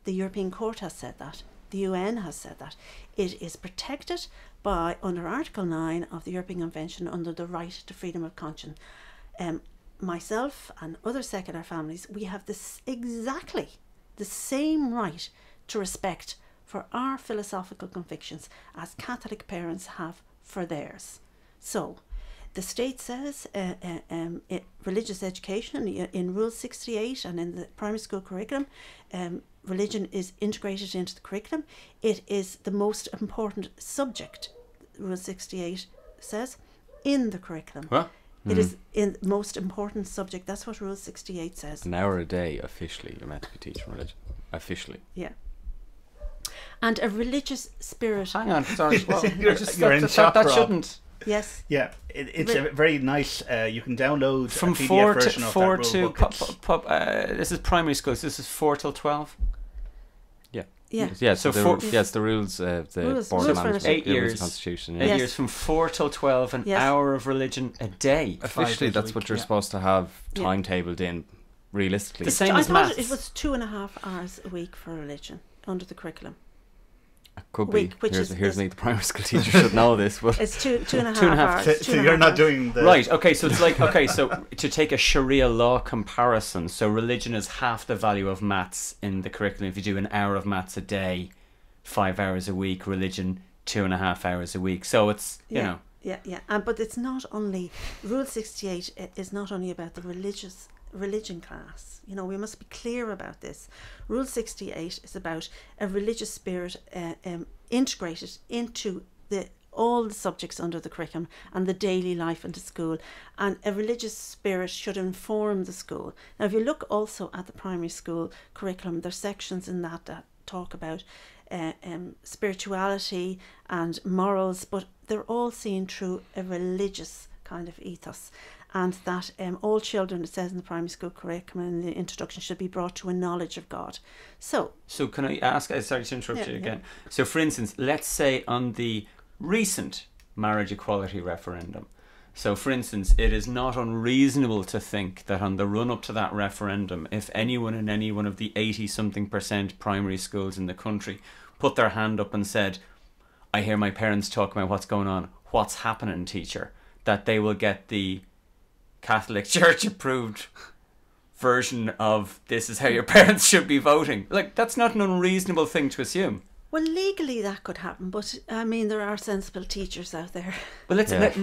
The European Court has said that. The UN has said that. It is protected by, under Article 9 of the European Convention, under the right to freedom of conscience. Myself and other secular families, we have exactly the same right to respect for our philosophical convictions as Catholic parents have for theirs. So, the state says religious education in Rule 68 and in the primary school curriculum, religion is integrated into the curriculum. It is the most important subject, Rule 68 says, in the curriculum. What? It is in the most important subject. That's what Rule 68 says. An hour a day, officially, you're meant to be teaching religion. Officially. Yeah. And a religious spirit. Hang on, sorry. Well, you're in shock, that Rob. shouldn't. Yes. Yeah, it's a very nice. You can download From a PDF 4 version to of 4 that to rule book. this is primary school. So this is 4 till 12. Yeah. Yeah. So So the rules, the Rules board of for management, 8 the rules years. of constitution. 8 Yeah. years from 4 till 12, an Yes. hour of religion a day. Officially, days a that's week, what you're yeah. supposed to have Yeah. timetabled in. Realistically, The same I as thought maths. it was 2.5 hours a week for religion under the curriculum. could week, be. which Here's is me, the primary school teacher, should know this. But It's two and a half 2.5 hours. So you're not doing the Right, okay, so it's like, okay, so to take a Sharia law comparison, so religion is half the value of maths in the curriculum. If you do an hour of maths a day, 5 hours a week, religion 2.5 hours a week. So it's, you know. Yeah. But it's not only, Rule 68 is not only about the religion class. You know, we must be clear about this. Rule 68 is about a religious spirit integrated into all the subjects under the curriculum and the daily life in the school, and a religious spirit should inform the school. Now, if you look also at the primary school curriculum, there's sections in that talk about spirituality and morals, but they're all seen through a religious kind of ethos. And that all children, it says in the primary school curriculum in the introduction, should be brought to a knowledge of God. So can I ask, sorry to interrupt you again. So for instance, let's say on the recent marriage equality referendum, so for instance, it is not unreasonable to think that on the run up to that referendum, if anyone in any one of the 80-something% primary schools in the country put their hand up and said, I hear my parents talk about what's going on, what's happening, teacher, that they will get the Catholic Church approved version of this is how your parents should be voting. Like, that's not an unreasonable thing to assume. well, legally that could happen, but I mean, there are sensible teachers out there. But let us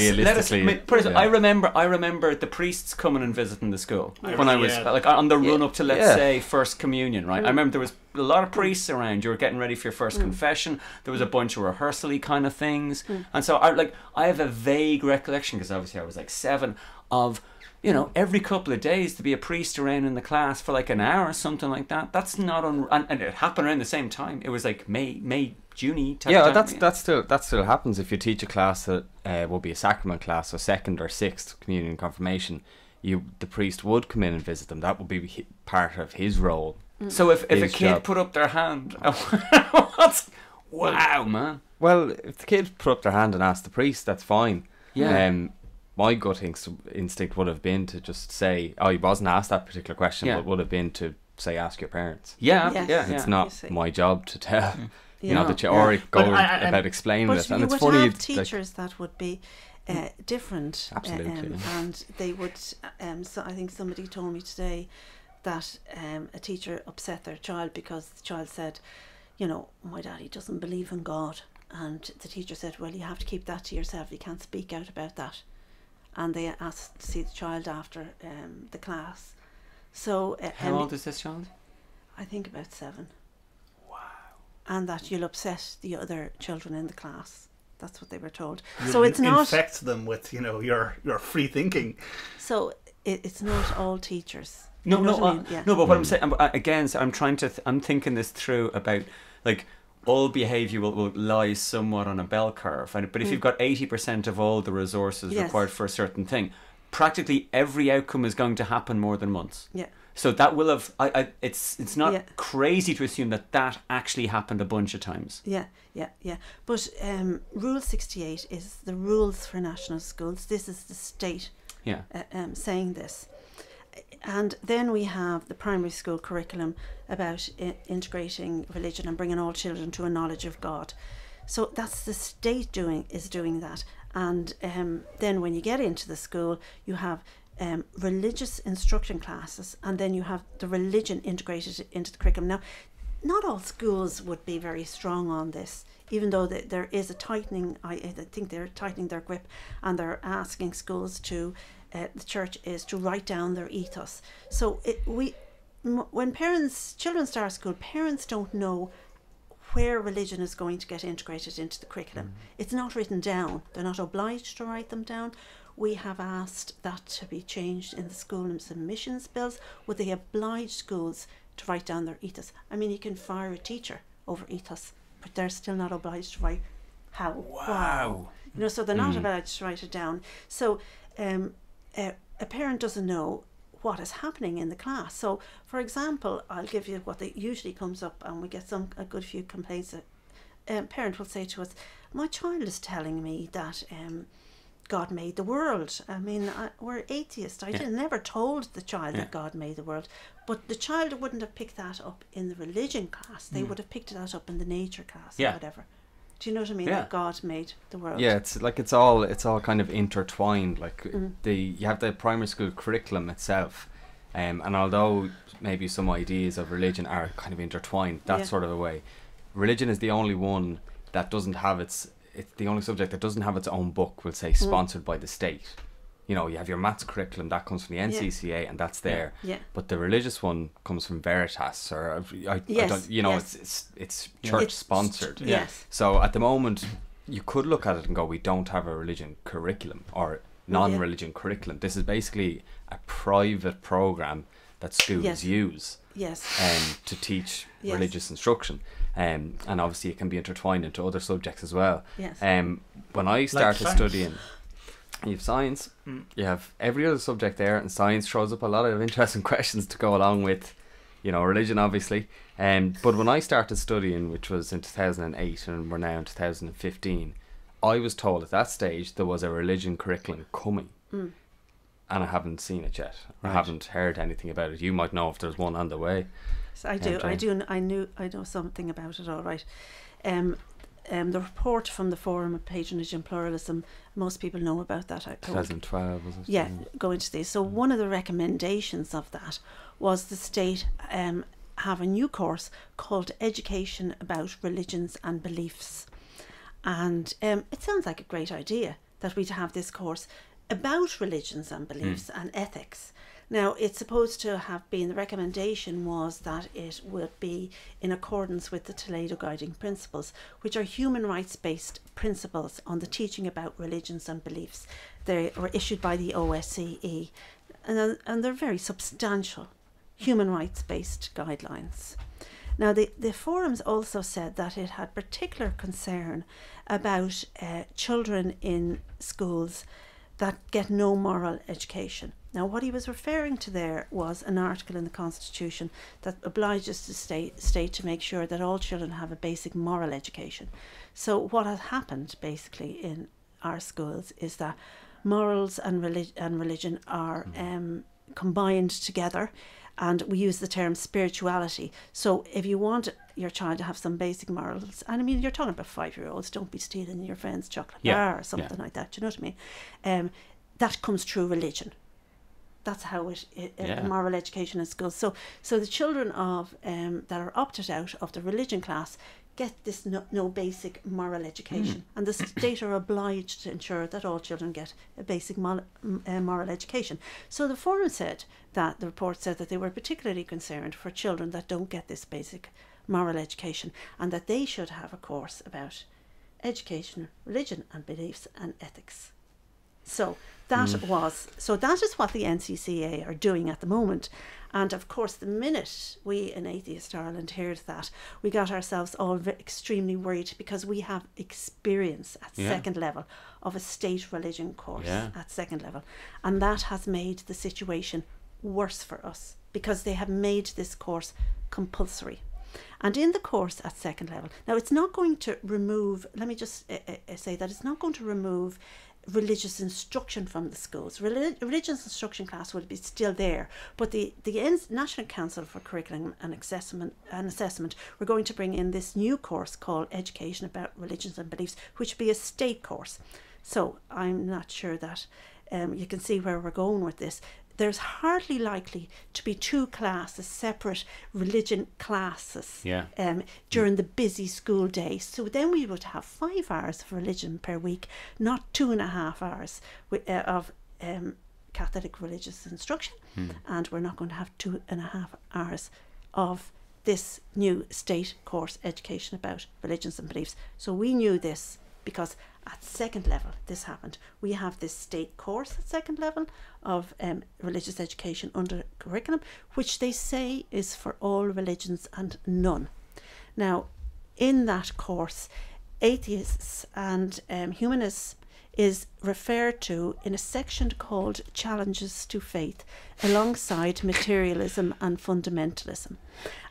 realistically, I remember the priests coming and visiting the school when I was like on the run up to let's say first communion, right? I remember there was a lot of priests around. You were getting ready for your first confession. There was a bunch of rehearsal-y kind of things, and so I have a vague recollection, because obviously I was like 7, of, you know, every couple of days to be a priest around in the class for like an hour or something like that. That's not and it happened around the same time. It was like May, June type time. that still happens if you teach a class that will be a sacrament class, so 2nd or 6th communion and confirmation. The priest would come in and visit them. That would be part of his role. So if a kid job. put up their hand, wow, man. Well, if the kid put up their hand and asked the priest, that's fine. Yeah. My gut instinct would have been to just say, he wasn't asked that particular question, but would have been to say, ask your parents. Yeah. It's not my job to tell. You know, that you Yeah. about explaining But it. And you it's would funny. have teachers that would be different. Absolutely. And they would, so I think somebody told me today that a teacher upset their child because the child said, you know, my daddy doesn't believe in God. And the teacher said, well, you have to keep that to yourself. You can't speak out about that. And they asked to see the child after the class. So how old is this child? I think about 7. Wow. And that you'll upset the other children in the class. That's what they were told. So it's not infect them with, you know, your free thinking. So it's not all teachers. No, you know no, what I mean? Yeah. no. But what I'm saying again, so I'm thinking this through about like all behaviour will lie somewhat on a bell curve, but if you've got 80% of all the resources required for a certain thing, practically every outcome is going to happen more than once. Yeah. So that will have. It's not crazy to assume that actually happened a bunch of times. Yeah. But Rule 68 is the rules for national schools. This is the state. Saying this. And then we have the primary school curriculum about integrating religion and bringing all children to a knowledge of God. So that's the state doing that. And then when you get into the school, you have religious instruction classes, and then you have the religion integrated into the curriculum. Now, not all schools would be very strong on this, even though there is a tightening. I think they're tightening their grip, and they're asking schools to, the church is to write down their ethos. So when children start school, parents don't know where religion is going to get integrated into the curriculum. It's not written down. They're not obliged to write them down. We have asked that to be changed in the school admissions bills. Would they oblige schools to write down their ethos? I mean, you can fire a teacher over ethos, but they're still not obliged to write how. Wow. You know, so they're not obliged to write it down. So a parent doesn't know what is happening in the class. So, for example, I'll give you what usually comes up, and we get a good few complaints. A parent will say to us, my child is telling me that God made the world. I mean, we're atheists. I never told the child that God made the world. But the child wouldn't have picked that up in the religion class. They would have picked that up in the nature class or whatever. Do you know what I mean? That God made the world. Yeah, it's all kind of intertwined. Like you have the primary school curriculum itself, and although maybe some ideas of religion are kind of intertwined, that sort of a way, religion is the only one that doesn't have it's the only subject that doesn't have its own book, we'll say, sponsored by the state. You know, you have your maths curriculum, that comes from the NCCA, and that's there. Yeah. But the religious one comes from Veritas, or I don't, you know, it's church sponsored. Yes. So at the moment, you could look at it and go, we don't have a religion curriculum or non-religion curriculum. This is basically a private program that schools use. To teach religious instruction, and obviously it can be intertwined into other subjects as well. When I started studying, you have science, you have every other subject there, and science throws up a lot of interesting questions to go along with, you know, religion obviously. But when I started studying, which was in 2008, and we're now in 2015, I was told at that stage there was a religion curriculum coming. And I haven't seen it yet. I haven't heard anything about it. You might know if there's one on the way. So I know something about it, all right. The report from the Forum of Patronage and Pluralism, most people know about that. 2012 was it? Yeah, go into this. So one of the recommendations of that was the state have a new course called Education about Religions and Beliefs. And it sounds like a great idea that we'd have this course about religions and beliefs and ethics. Now, it's supposed to have been, the recommendation was that it would be in accordance with the Toledo Guiding Principles, which are human rights based principles on the teaching about religions and beliefs. They were issued by the OSCE, and they're very substantial human rights based guidelines. Now, the forums also said that it had particular concern about children in schools that get no moral education. Now, what he was referring to there was an article in the Constitution that obliges the state to make sure that all children have a basic moral education. So what has happened basically in our schools is that morals and religion are combined together, and we use the term spirituality. So if you want your child to have some basic morals, and I mean, you're talking about 5-year-olds, don't be stealing your friend's chocolate bar or something like that, do you know what I mean? That comes through religion. that's how moral education in schools. So the children of that are opted out of the religion class get this no basic moral education, and the state are obliged to ensure that all children get a basic moral education. So the forum said that the report said that they were particularly concerned for children that don't get this basic moral education, and that they should have a course about education, religion and beliefs and ethics. So that is what the NCCA are doing at the moment. And of course, the minute we in Atheist Ireland heard that, we got ourselves all extremely worried, because we have experience at second level of a state religion course at second level. And that has made the situation worse for us, because they have made this course compulsory. And in the course at second level, now it's not going to remove, let me just say that it's not going to remove religious instruction from the schools. Religious instruction class will be still there, but the National Council for Curriculum and Assessment we're going to bring in this new course called Education about Religions and Beliefs, which will be a state course. So I'm not sure that you can see where we're going with this. There's hardly likely to be two classes, separate religion classes, during the busy school day. So then we would have 5 hours of religion per week, not 2.5 hours of Catholic religious instruction. And we're not going to have 2.5 hours of this new state course, Education about Religions and Beliefs. So we knew this because at second level this happened. We have this state course at second level of religious education under curriculum, which they say is for all religions and none. Now, in that course, atheists and humanists is referred to in a section called Challenges to Faith, alongside materialism and fundamentalism.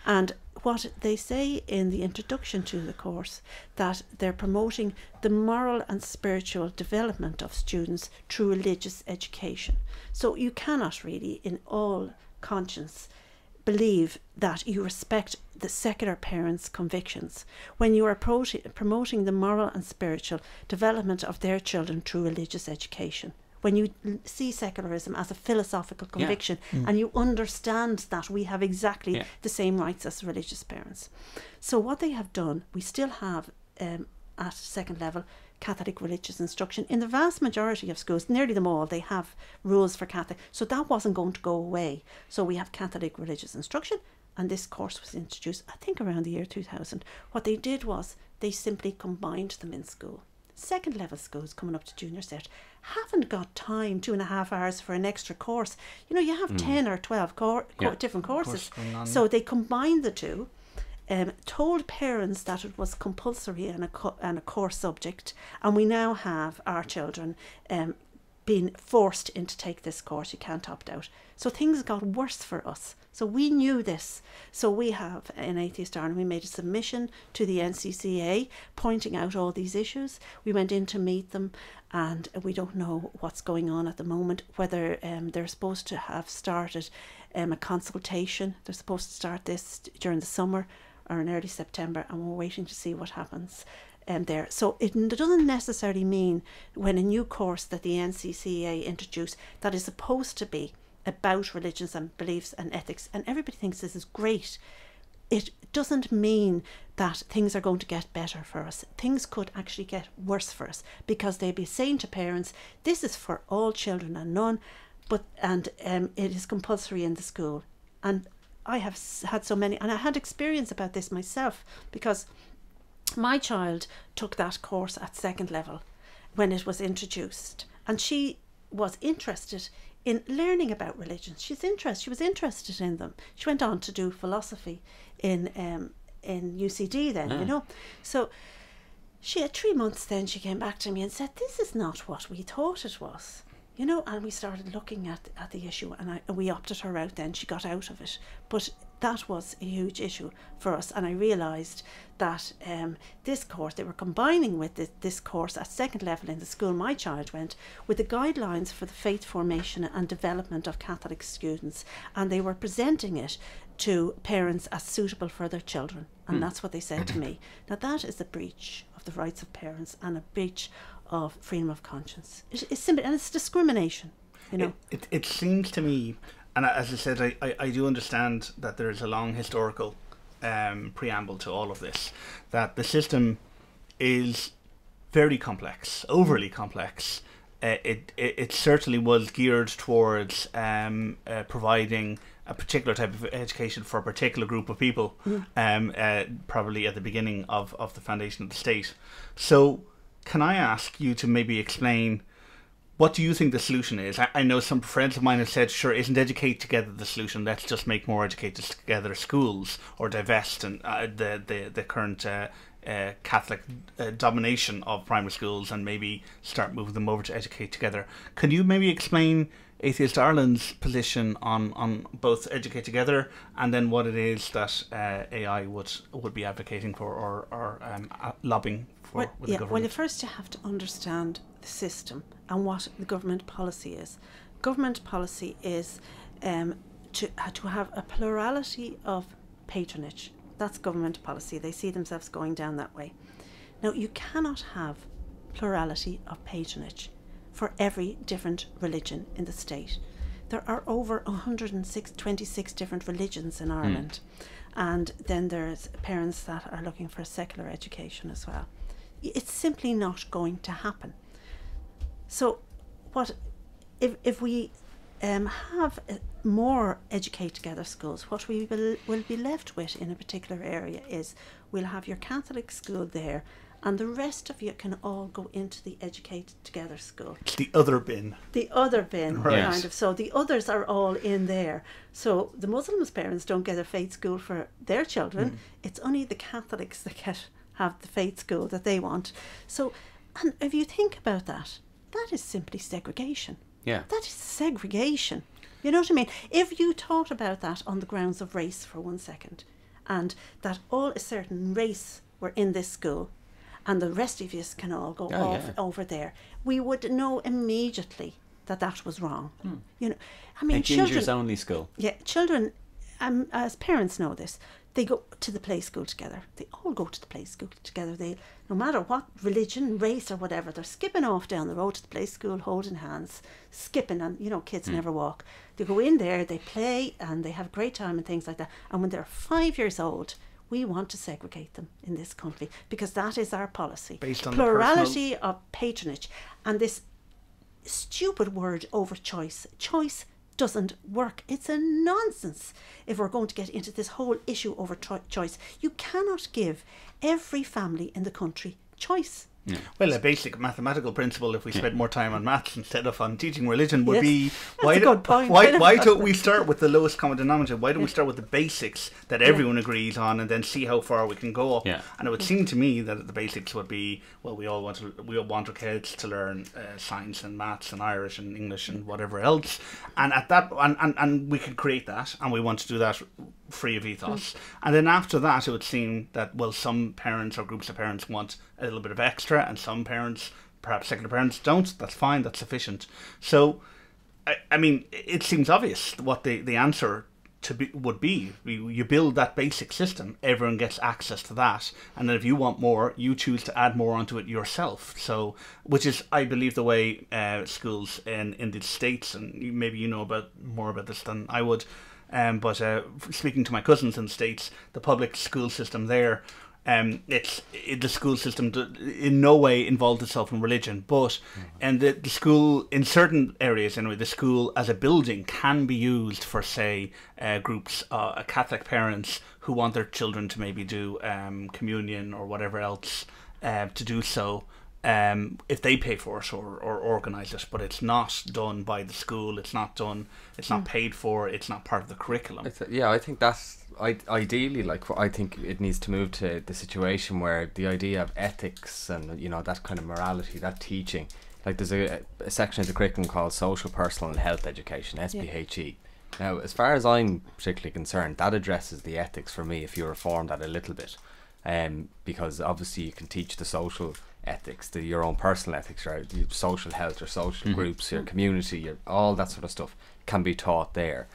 And what they say in the introduction to the course, that they're promoting the moral and spiritual development of students through religious education. So you cannot really, in all conscience, believe that you respect the secular parents' convictions when you are promoting the moral and spiritual development of their children through religious education. When you see secularism as a philosophical conviction and you understand that we have exactly the same rights as religious parents. So what they have done, we still have at second level Catholic religious instruction. In the vast majority of schools, nearly them all, they have rules for Catholic. So that wasn't going to go away. So we have Catholic religious instruction, and this course was introduced, I think, around the year 2000. What they did was they simply combined them in school. Second level schools coming up to junior cert haven't got time, 2.5 hours for an extra course. You know, you have 10 or 12 different courses. So they combined the two, told parents that it was compulsory and a core subject, and we now have our children being forced in to take this course. You can't opt out. So things got worse for us. So we knew this. So we have, in Atheist Ireland, we made a submission to the NCCA pointing out all these issues. We went in to meet them, and we don't know what's going on at the moment, whether they're supposed to have started a consultation. They're supposed to start this during the summer or in early September, and we're waiting to see what happens there. So it doesn't necessarily mean when a new course that the NCCA introduced that is supposed to be about religions and beliefs and ethics, and everybody thinks this is great, it doesn't mean that things are going to get better for us. Things could actually get worse for us, because they'd be saying to parents, this is for all children and none, and it is compulsory in the school. And I have had so many, and I had experience about this myself, because my child took that course at second level when it was introduced, and she was interested in learning about religions. She was interested in them. She went on to do philosophy in UCD then, you know. So she had 3 months then, she came back to me and said, this is not what we thought it was. You know, and we started looking at the issue, and we opted her out then. She got out of it. But that was a huge issue for us, and I realised that this course, they were combining with this course at second level in the school my child went, with the guidelines for the faith formation and development of Catholic students, and they were presenting it to parents as suitable for their children, and that's what they said to me. Now that is a breach of the rights of parents and a breach of freedom of conscience. It's simple, and it's discrimination. You know, it seems to me, and as I said, I do understand that there is a long historical preamble to all of this, that the system is very complex, overly complex. It certainly was geared towards providing a particular type of education for a particular group of people, probably at the beginning of the foundation of the state. So can I ask you to maybe explain, what do you think the solution is? I know some friends of mine have said, sure, isn't Educate Together the solution? Let's just make more Educated Together schools, or divest and the current Catholic domination of primary schools and maybe start moving them over to Educate Together. Can you maybe explain Atheist Ireland's position on both Educate Together and then what it is that AI would be advocating for or lobbying for with the government? Well, first you have to understand the system and what the government policy is. Government policy is to have a plurality of patronage. That's government policy. They see themselves going down that way. Now, you cannot have plurality of patronage for every different religion in the state. There are over 126 different religions in Ireland. And then there's parents that are looking for secular education as well. It's simply not going to happen. So if we have more Educate Together schools, what we will be left with in a particular area is we'll have your Catholic school there, and the rest of you can all go into the Educate Together school. It's the other bin. The other bin, right. Kind of. So the others are all in there. So the Muslims' parents don't get a faith school for their children. It's only the Catholics that have the faith school that they want. So, and if you think about that, that is simply segregation. Yeah. That is segregation. You know what I mean? If you thought about that on the grounds of race for 1 second, and that all a certain race were in this school, and the rest of us can all go over there, we would know immediately that was wrong. You know, I mean, a gingers only school. Yeah, children, as parents know this, they go to the play school together. They all go to the play school together. They, no matter what religion, race or whatever, they're skipping off down the road to the play school, holding hands, skipping, and you know, kids never walk. They go in there, they play, and they have a great time and things like that. And when they're 5 years old, we want to segregate them in this country because that is our policy. Based on plurality of patronage, and this stupid word over choice. Choice doesn't work. It's a nonsense if we're going to get into this whole issue over choice. You cannot give every family in the country choice. Yeah. Well, a basic mathematical principle, if we spent more time on maths instead of on teaching religion, would be why don't we start with the lowest common denominator? Why don't we start with the basics that everyone agrees on, and then see how far we can go up? Yeah. And it would seem to me that the basics would be, well, we all want our kids to learn science and maths and Irish and English and whatever else, and at that and we can create that, and we want to do that free of ethos. And then after that, it would seem that, well, some parents or groups of parents want a little bit of extra, and some parents, perhaps secular parents, don't. That's fine, that's sufficient. So I mean, it seems obvious what the answer would be. You build that basic system, everyone gets access to that, and then if you want more, you choose to add more onto it yourself. So, which is, I believe, the way schools in the States, and maybe you know more about this than I would, but speaking to my cousins in the States, the public school system there, the school system in no way involved itself in religion, but and the school, in certain areas anyway, the school as a building can be used for, say, groups, Catholic parents who want their children to maybe do communion or whatever else, to do so. If they pay for it or organise it, but it's not done by the school, it's not paid for, it's not part of the curriculum. I think that's ideally, I think it needs to move to the situation where the idea of ethics and, you know, that kind of morality, that teaching, like there's a section of the curriculum called Social, Personal and Health Education, SPHE. Now, as far as I'm particularly concerned, that addresses the ethics for me if you reform that a little bit, because obviously you can teach the social ethics, your own personal ethics, right? Your social health, your social groups, your community, all that sort of stuff can be taught there.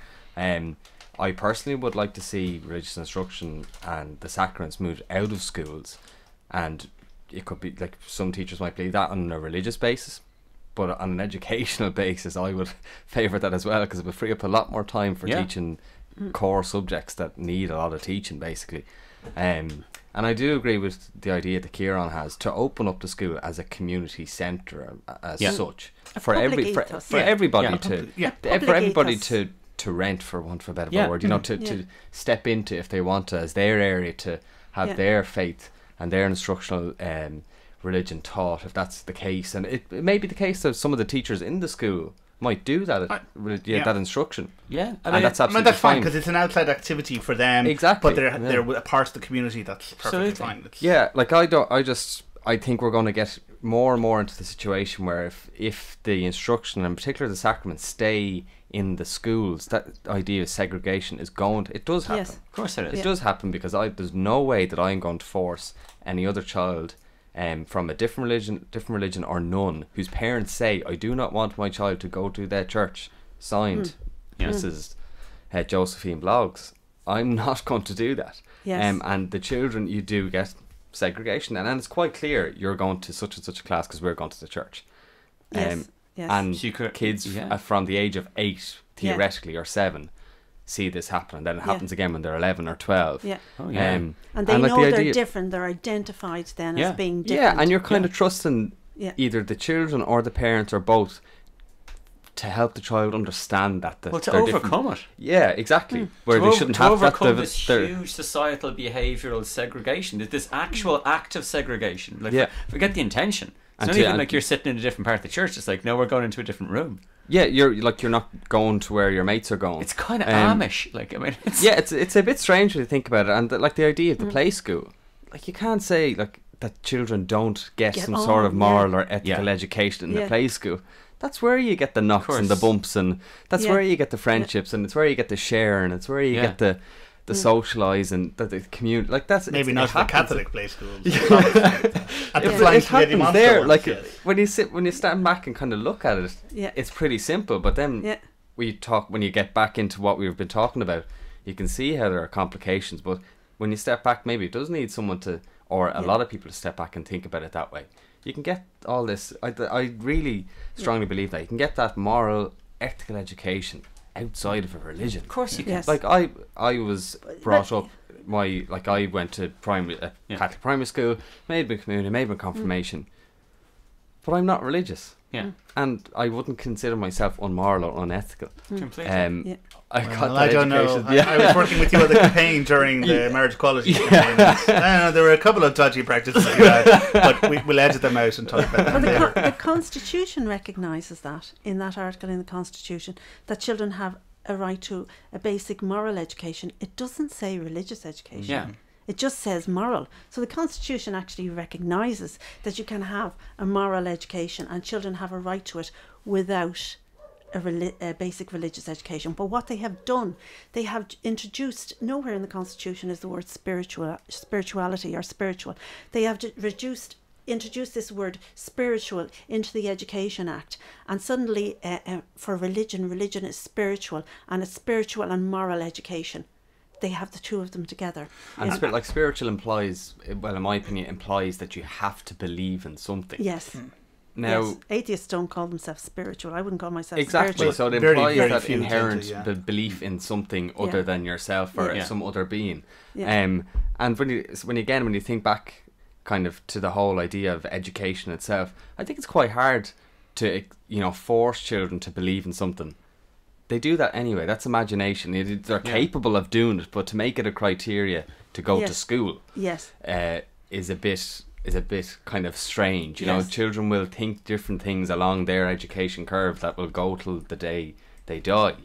I personally would like to see religious instruction and the sacraments moved out of schools, and it could be like some teachers might believe that on a religious basis, but on an educational basis, I would favour that as well, because it would free up a lot more time for teaching core subjects that need a lot of teaching, basically. And I do agree with the idea that Ciarán has to open up the school as a community centre as such, for everybody to rent, for want of a better word, to step into if they want to, as their area, to have their faith and their instructional religion taught, if that's the case. And it may be the case that some of the teachers in the school might do that, that instruction. Yeah, and that's absolutely that's fine, because it's an outside activity for them. Exactly, but they're a part of the community. That's perfectly fine. I think we're going to get more and more into the situation where if the instruction, and in particular the sacraments, stay in the schools, that idea of segregation is going to, it does happen. Yes. Of course it is. It does happen, because there's no way that I'm going to force any other child from a different religion or none, whose parents say, I do not want my child to go to their church, signed Mrs. Josephine Bloggs. I'm not going to do that. Yes. And the children, you do get segregation, and then it's quite clear you're going to such and such a class because we're going to the church. Yes. And kids from the age of 8 theoretically or 7 see this happen, and then it happens again when they're 11 or 12. And they know they're different, they're identified then as being different. And you're kind of trusting either the children or the parents or both to help the child understand that to overcome it. Yeah, exactly. Where they shouldn't have overcome this huge societal behavioural segregation, this actual act of segregation. Forget the intention. It's not even like you're sitting in a different part of the church. It's like, no, we're going into a different room. Yeah, you're not going to where your mates are going. It's kind of Amish. It's a bit strange when you think about it. And the idea of the play school, you can't say that children don't get some sort of moral or ethical education in the play school. That's where you get the knocks and the bumps, and that's where you get the friendships, and it's where you get the share, and it's where you get the socialise and the community. That's maybe not the Catholic play schools. At the flank, happens there. When you stand back and kind of look at it, it's pretty simple. But then when you get back into what we've been talking about, you can see how there are complications. But when you step back, maybe it does need someone to, or a lot of people to step back and think about it that way. You can get all this. I really strongly believe that you can get that moral, ethical education outside of a religion. Of course you can. Yes. I was brought up. I went to Catholic primary school, made my communion, made my confirmation, but I'm not religious. Yeah. And I wouldn't consider myself unmoral or unethical. Completely. I don't know. I was working with you on the campaign during the marriage equality campaign. I know there were a couple of dodgy practices you had, but we'll edit them out and talk about them later. The Constitution recognises that, in that article in the Constitution, that children have a right to a basic moral education. It doesn't say religious education. Yeah. It just says moral. So the Constitution actually recognises that you can have a moral education, and children have a right to it without a basic religious education. But what they have done, they have introduced, nowhere in the Constitution is the word spirituality or spiritual. They have introduced this word spiritual into the Education Act, and suddenly for religion is spiritual, and it's spiritual and moral education. They have the two of them together. And spiritual implies, well, in my opinion, implies that you have to believe in something. Yes. Now, atheists don't call themselves spiritual. I wouldn't call myself spiritual. So it very, implies very that inherent belief in something other than yourself or some other being. And when you think back kind of to the whole idea of education itself, I think it's quite hard to force children to believe in something. They do that anyway. That's imagination. They're capable of doing it, but to make it a criteria to go to school, is a bit kind of strange. You know, children will think different things along their education curve that will go till the day they die.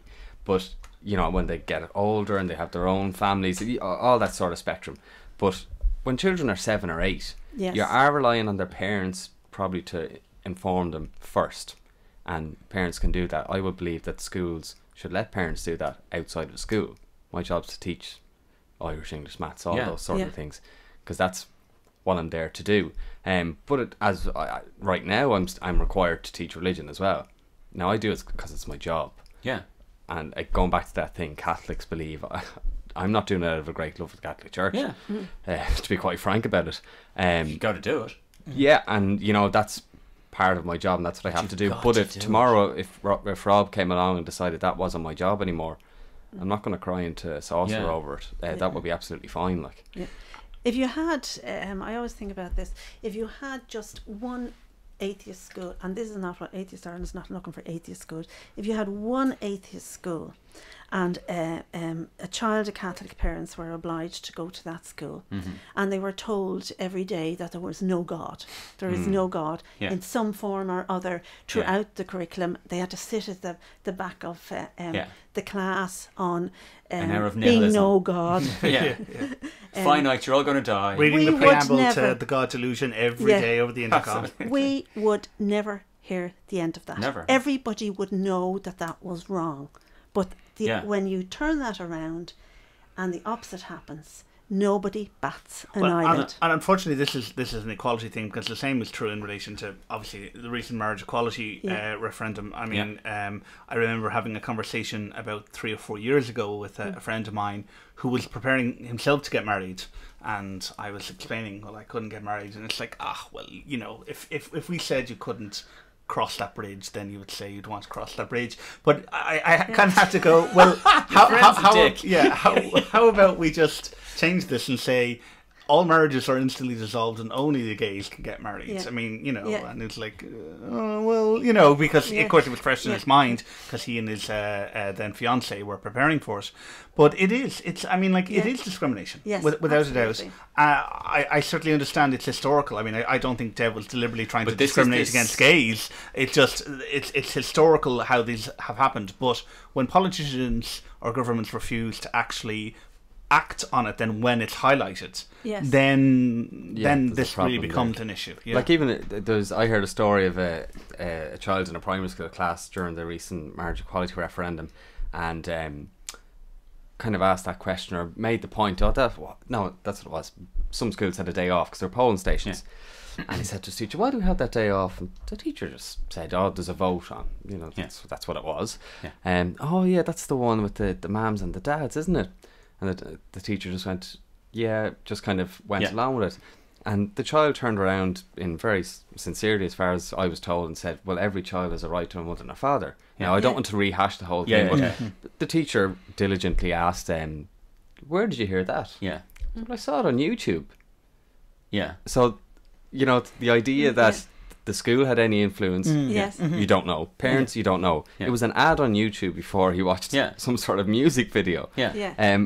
But when they get older and they have their own families, all that sort of spectrum. But when children are 7 or 8, you are relying on their parents probably to inform them first. And parents can do that. I would believe that schools should let parents do that outside of school. My job's to teach Irish, English, maths, all those sort of things, because that's what I'm there to do. But right now, I'm required to teach religion as well. Now I do it because it's my job. Yeah. And going back to that thing, Catholics believe. I'm not doing it out of a great love for the Catholic Church. Yeah. To be quite frank about it. You got to do it. Yeah, and that's part of my job, and that's what I have to do. got But to if do tomorrow, if Rob came along and decided that wasn't my job anymore, I'm not going to cry into a saucer Yeah. over it. That would be absolutely fine. Like, Yeah. If you had, I always think about this, if you had just one atheist school, and this is not what Atheist Ireland is not looking for atheist schools, if you had one atheist school and a child of Catholic parents were obliged to go to that school, and they were told every day that there was no God, there is no God in some form or other throughout the curriculum. They had to sit at the back of the class on An hour of being nihilism. no God. Finite, you're all going to die. Reading We the would preamble never- to the God Delusion every day over the intercom. We would never hear the end of that. Never. Everybody would know that that was wrong. But Yeah. when you turn that around and the opposite happens, nobody bats an Well, eyelid. and unfortunately, this is an equality thing, because the same is true in relation to obviously the recent marriage equality referendum. I mean, I remember having a conversation about 3 or 4 years ago with a friend of mine who was preparing himself to get married, and I was explaining, well, I couldn't get married, and it's like, well, you know, if we said you couldn't cross that bridge, then you would say you'd want to cross that bridge. But I kind of have to go, well, how about we just change this and say all marriages are instantly dissolved and only the gays can get married? Yeah. I mean, you know, Yeah. and it's like, well, you know, because Yeah. of course it was fresh in his mind, because he and his then fiance were preparing for it. But it is discrimination, Yes, without a doubt. absolutely. I certainly understand it's historical. I mean, I don't think Dev was deliberately trying to But this is discriminate this- against gays. It's just it's historical how these have happened. But when politicians or governments refuse to actually act on it, then when it's highlighted, Yes. then there's a this problem really becomes there. an issue. Yeah. Like even I heard a story of a child in a primary school class during the recent marriage equality referendum, and kind of asked that question, or made the point, that's what it was. Some schools had a day off because they're polling stations. And he said to his teacher, why do we have that day off? And the teacher just said, there's a vote on. You know, that's what it was. That's the one with the mums and the dads, isn't it? And the teacher just went, just kind of went along with it. And the child turned around in very sincerity, as far as I was told, and said, well, every child has a right to a mother and a father. Now, I don't want to rehash the whole thing, but the teacher diligently asked, where did you hear that? Yeah. Well, I saw it on YouTube. Yeah. So, you know, the idea that the school had any influence, Yes. you don't know. Parents, you don't know. Yeah. It was an ad on YouTube before he watched some sort of music video. Yeah.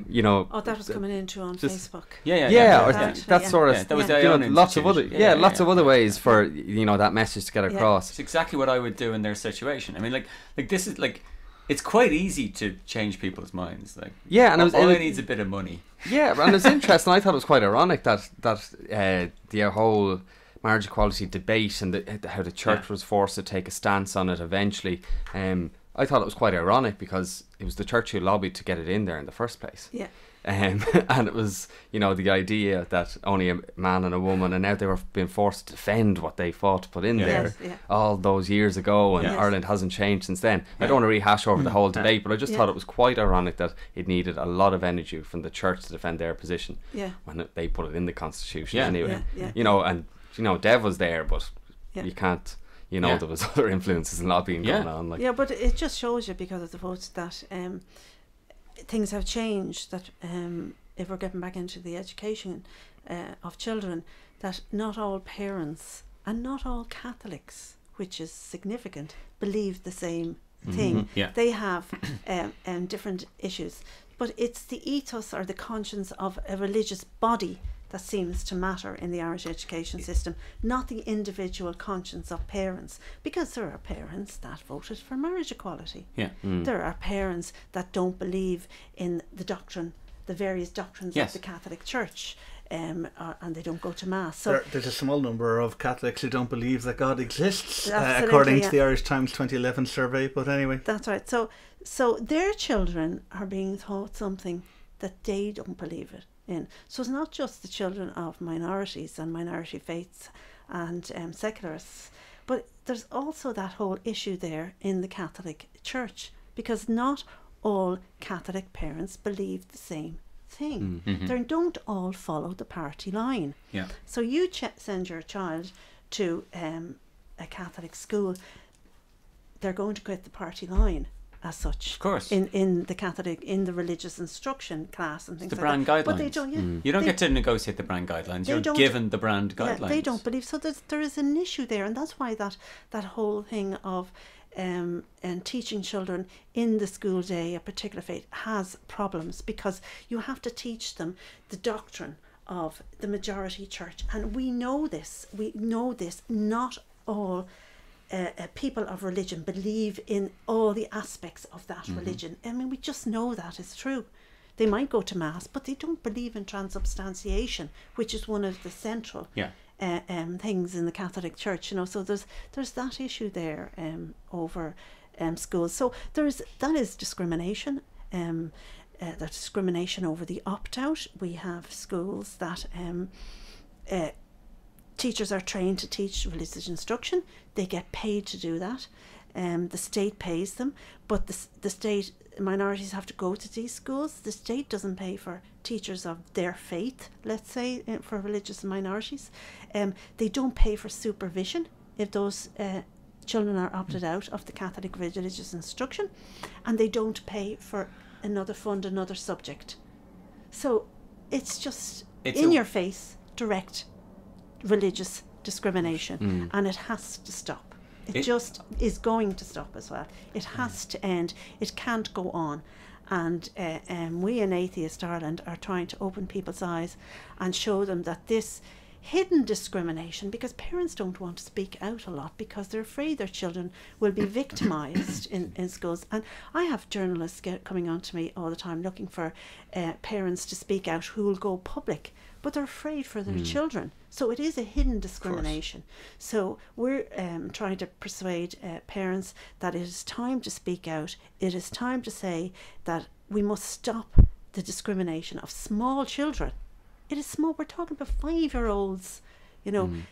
You know, that was coming into on Facebook. That sort of that was lots of other lots of other ways for, you know, that message to get across. It's exactly what I would do in their situation. I mean, like this is like, it's quite easy to change people's minds. Like, and all it needs a bit of money. Yeah, and it's interesting. I thought it was quite ironic that the whole marriage equality debate and how the church was forced to take a stance on it eventually. I thought it was quite ironic because it was the church who lobbied to get it in there in the first place. Yeah. And it was, you know, the idea that only a man and a woman, and now they were being forced to defend what they fought to put in there all those years ago, and Ireland hasn't changed since then. I don't want to rehash over the whole debate, but I just thought it was quite ironic that it needed a lot of energy from the church to defend their position when they put it in the constitution anyway. You know, and you know, Dev was there, but you can't. You know, there was other influences and lobbying going on. Like. Yeah, but it just shows you, because of the votes, that things have changed. That if we're getting back into the education of children, that not all parents and not all Catholics, which is significant, believe the same thing. They have different issues, but it's the ethos or the conscience of a religious body that seems to matter in the Irish education system, not the individual conscience of parents, because there are parents that voted for marriage equality. There are parents that don't believe in the various doctrines of the Catholic Church, and they don't go to Mass. So there's a small number of Catholics who don't believe that God exists, Absolutely, according to the Irish Times 2011 survey, but anyway. That's right. So their children are being taught something that they don't believe in. So it's not just the children of minorities and minority faiths and secularists, but there's also that whole issue there in the Catholic Church, because not all Catholic parents believe the same thing. They don't all follow the party line. So you send your child to a Catholic school, they're going to get the party line as such. Of course. In the Catholic, in the religious instruction class and things the like brand that. guidelines. But they don't, You don't get to negotiate the brand guidelines. You're given the brand guidelines. Yeah, they don't believe. So there is an issue there, and that's why that whole thing of and teaching children in the school day a particular faith has problems, because you have to teach them the doctrine of the majority church, and we know this. Not all people of religion believe in all the aspects of that religion. I mean, we just know that is true. They might go to mass, but they don't believe in transubstantiation, which is one of the central things in the Catholic Church. So there's that issue there over schools. So that is discrimination. That discrimination over the opt-out. We have schools that teachers are trained to teach religious instruction. They get paid to do that. The state pays them, but the state, minorities have to go to these schools. The state doesn't pay for teachers of their faith, let's say, for religious minorities. They don't pay for supervision if those children are opted out of the Catholic religious instruction, and they don't pay for another subject. So it's just in your face, direct religious discrimination, and it has to stop. It just is going to stop as well. It has to end. It can't go on. And we in Atheist Ireland are trying to open people's eyes and show them that this hidden discrimination, because parents don't want to speak out a lot because they're afraid their children will be victimised in schools. And I have journalists coming on to me all the time looking for parents to speak out who will go public, but they're afraid for their children. So it is a hidden discrimination. So we're trying to persuade parents that it is time to speak out. It is time to say that we must stop the discrimination of small children. It is small. We're talking about 5-year-olds,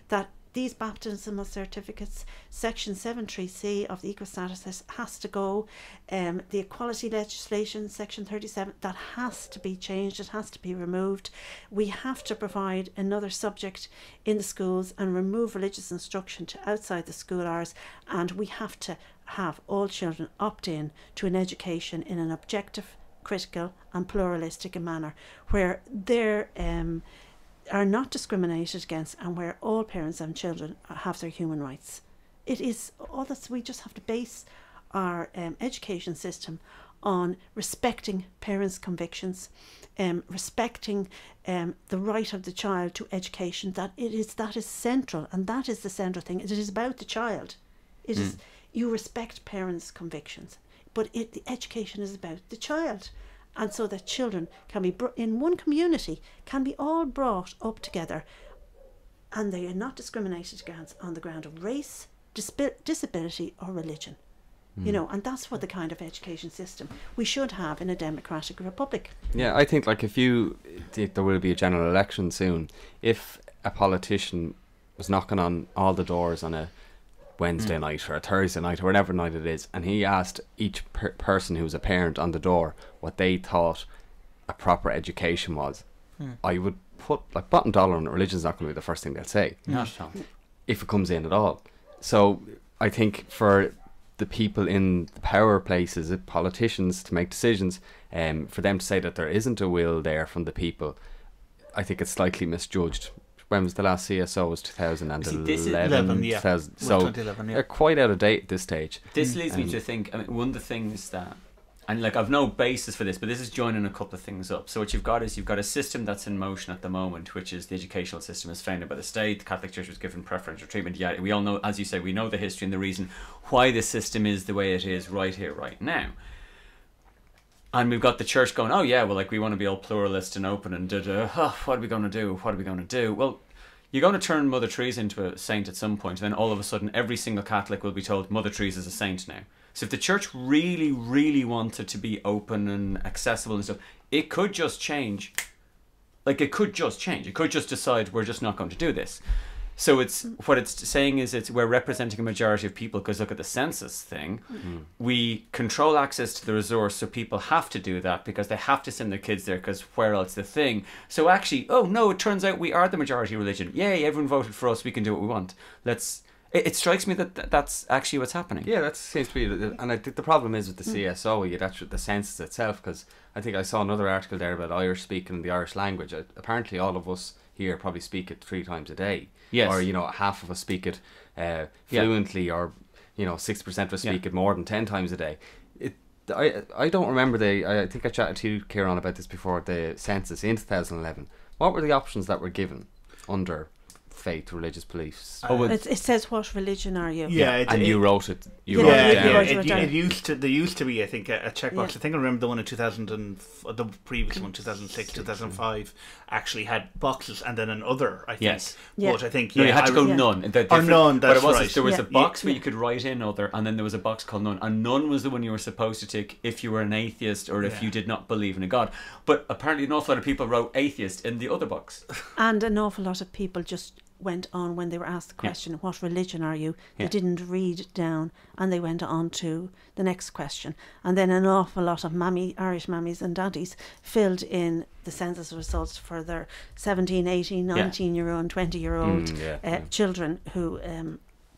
that these baptismal certificates, Section 73C of the Equostatus has to go. The equality legislation, Section 37, that has to be changed. It has to be removed. We have to provide another subject in the schools and remove religious instruction to outside the school hours. And we have to have all children opt in to an education in an objective, critical and pluralistic manner, where they are not discriminated against and where all parents and children have their human rights. It is all that. We just have to base our education system on respecting parents' convictions, respecting the right of the child to education. That is central, and that is the central thing. It is about the child. It is, you respect parents' convictions, but the education is about the child, and so that children can be in one community, can be all brought up together, and they are not discriminated against on the ground of race, disability or religion. And that's what the kind of education system we should have in a democratic republic. Yeah, I think if there will be a general election soon, if a politician was knocking on all the doors on a Wednesday night or a Thursday night or whatever night it is, and he asked each person who was a parent on the door what they thought a proper education was, I would put bottom dollar on it. Religion's not going to be the first thing they'll say, if it comes in at all. So I think for the people in the power places, politicians, to make decisions, for them to say that there isn't a will there from the people, I think it's slightly misjudged. When was the last CSO? It was 2011. Yeah. 2000. So 2011, they're quite out of date at this stage. This leads me to think, one of the things that, and I've no basis for this, but this is joining a couple of things up. So what you've got is you've got a system that's in motion at the moment, which is the educational system is founded by the state. The Catholic Church was given preferential treatment. Yeah, we all know, as you say, we know the history and the reason why the system is the way it is right here, right now. And we've got the church going, oh yeah, well, we want to be all pluralist and open and what are we going to do? What are we going to do? Well, you're going to turn Mother Teresa into a saint at some point, and then all of a sudden every single Catholic will be told Mother Teresa is a saint now. So if the church really, really wanted to be open and accessible and stuff, it could just change. It could just change. It could just decide we're just not going to do this. So what it's saying is we're representing a majority of people, because look at the census thing. We control access to the resource, so people have to do that because they have to send their kids there, because where else the thing. So actually, oh no, it turns out we are the majority religion. Yay, everyone voted for us, we can do what we want. Let's It strikes me that that's actually what's happening. Yeah, that seems to be, and I think the problem is with the CSO, that's the census itself, because I think I saw another article there about Irish speaking the Irish language. Apparently all of us here probably speak it 3 times a day. Yes. Or, half of us speak it fluently, or, 60% of us speak it more than 10 times a day. I don't remember I think I chatted to you, Ciarán, about this before, the census in 2011. What were the options that were given under faith, religious beliefs? It says, what religion are you? Yeah, and you wrote it. It used to. There used to be, I think, a checkbox. I think I remember the one in 2000 and the previous one, 2006, 2005, actually had boxes, and then another. I think. Yes. But I think you had to go none. Or none. That's right. There was a box where you could write in other, and then there was a box called none. And none was the one you were supposed to tick if you were an atheist or if you did not believe in a god. But apparently, an awful lot of people wrote atheist in the other box. And an awful lot of people just went on when they were asked the question, what religion are you? They didn't read down, and they went on to the next question. And then an awful lot of Irish mammies and daddies filled in the census results for their 17, 18, 19-year-old, 20-year-old children who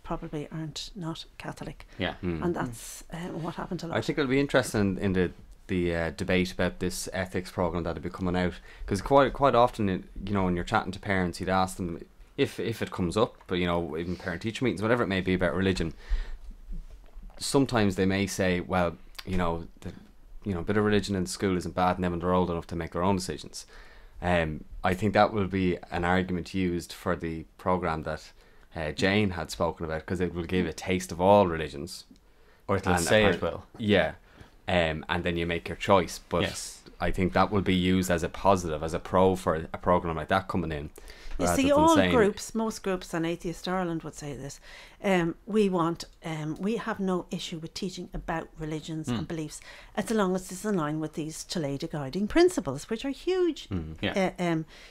probably aren't not Catholic. Yeah. And that's what happened a lot. I think it'll be interesting in the debate about this ethics program that'll be coming out, because quite often, when you're chatting to parents, you'd ask them if it comes up, but even parent-teacher meetings, whatever it may be about religion, sometimes they may say, well, a bit of religion in school isn't bad, and then when they're old enough to make their own decisions. I think that will be an argument used for the program that Jane had spoken about, because it will give a taste of all religions, or it'll say it will. Yeah. And then you make your choice. But I think that will be used as a positive, as a pro for a program like that coming in. You see, most groups, and Atheist Ireland would say this, we have no issue with teaching about religions and beliefs, as long as it's in line with these Toledo guiding principles, which are huge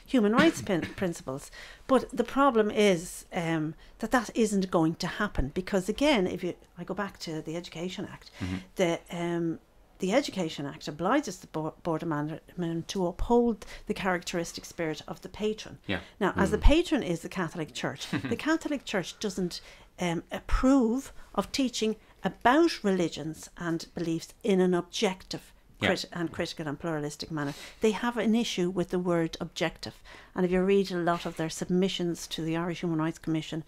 human rights principles. But the problem is that isn't going to happen, because again, I go back to the Education Act, the Education Act obliges the Board of Management to uphold the characteristic spirit of the patron. Yeah. Now, as the patron is the Catholic Church, the Catholic Church doesn't approve of teaching about religions and beliefs in an objective and critical and pluralistic manner. They have an issue with the word objective. And if you read a lot of their submissions to the Irish Human Rights Commission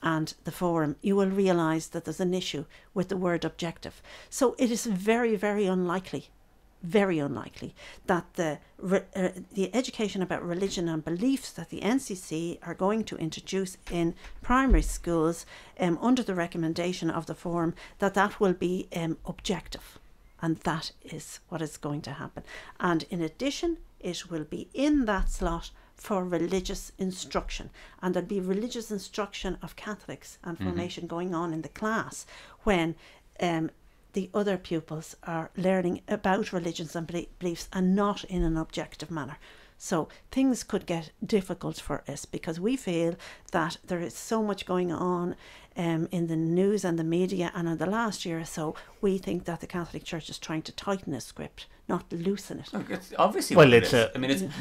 and the forum, you will realise that there's an issue with the word objective. So it is very, very unlikely that the education about religion and beliefs that the NCC are going to introduce in primary schools under the recommendation of the forum, that will be objective. And that is what is going to happen. And in addition, it will be in that slot for religious instruction, and there'll be religious instruction of Catholics and formation going on in the class when the other pupils are learning about religions and beliefs, and not in an objective manner. So things could get difficult for us, because we feel that there is so much going on in the news and the media, and in the last year or so, we think that the Catholic Church is trying to tighten its script, not loosen it. Look, it's obviously what it is.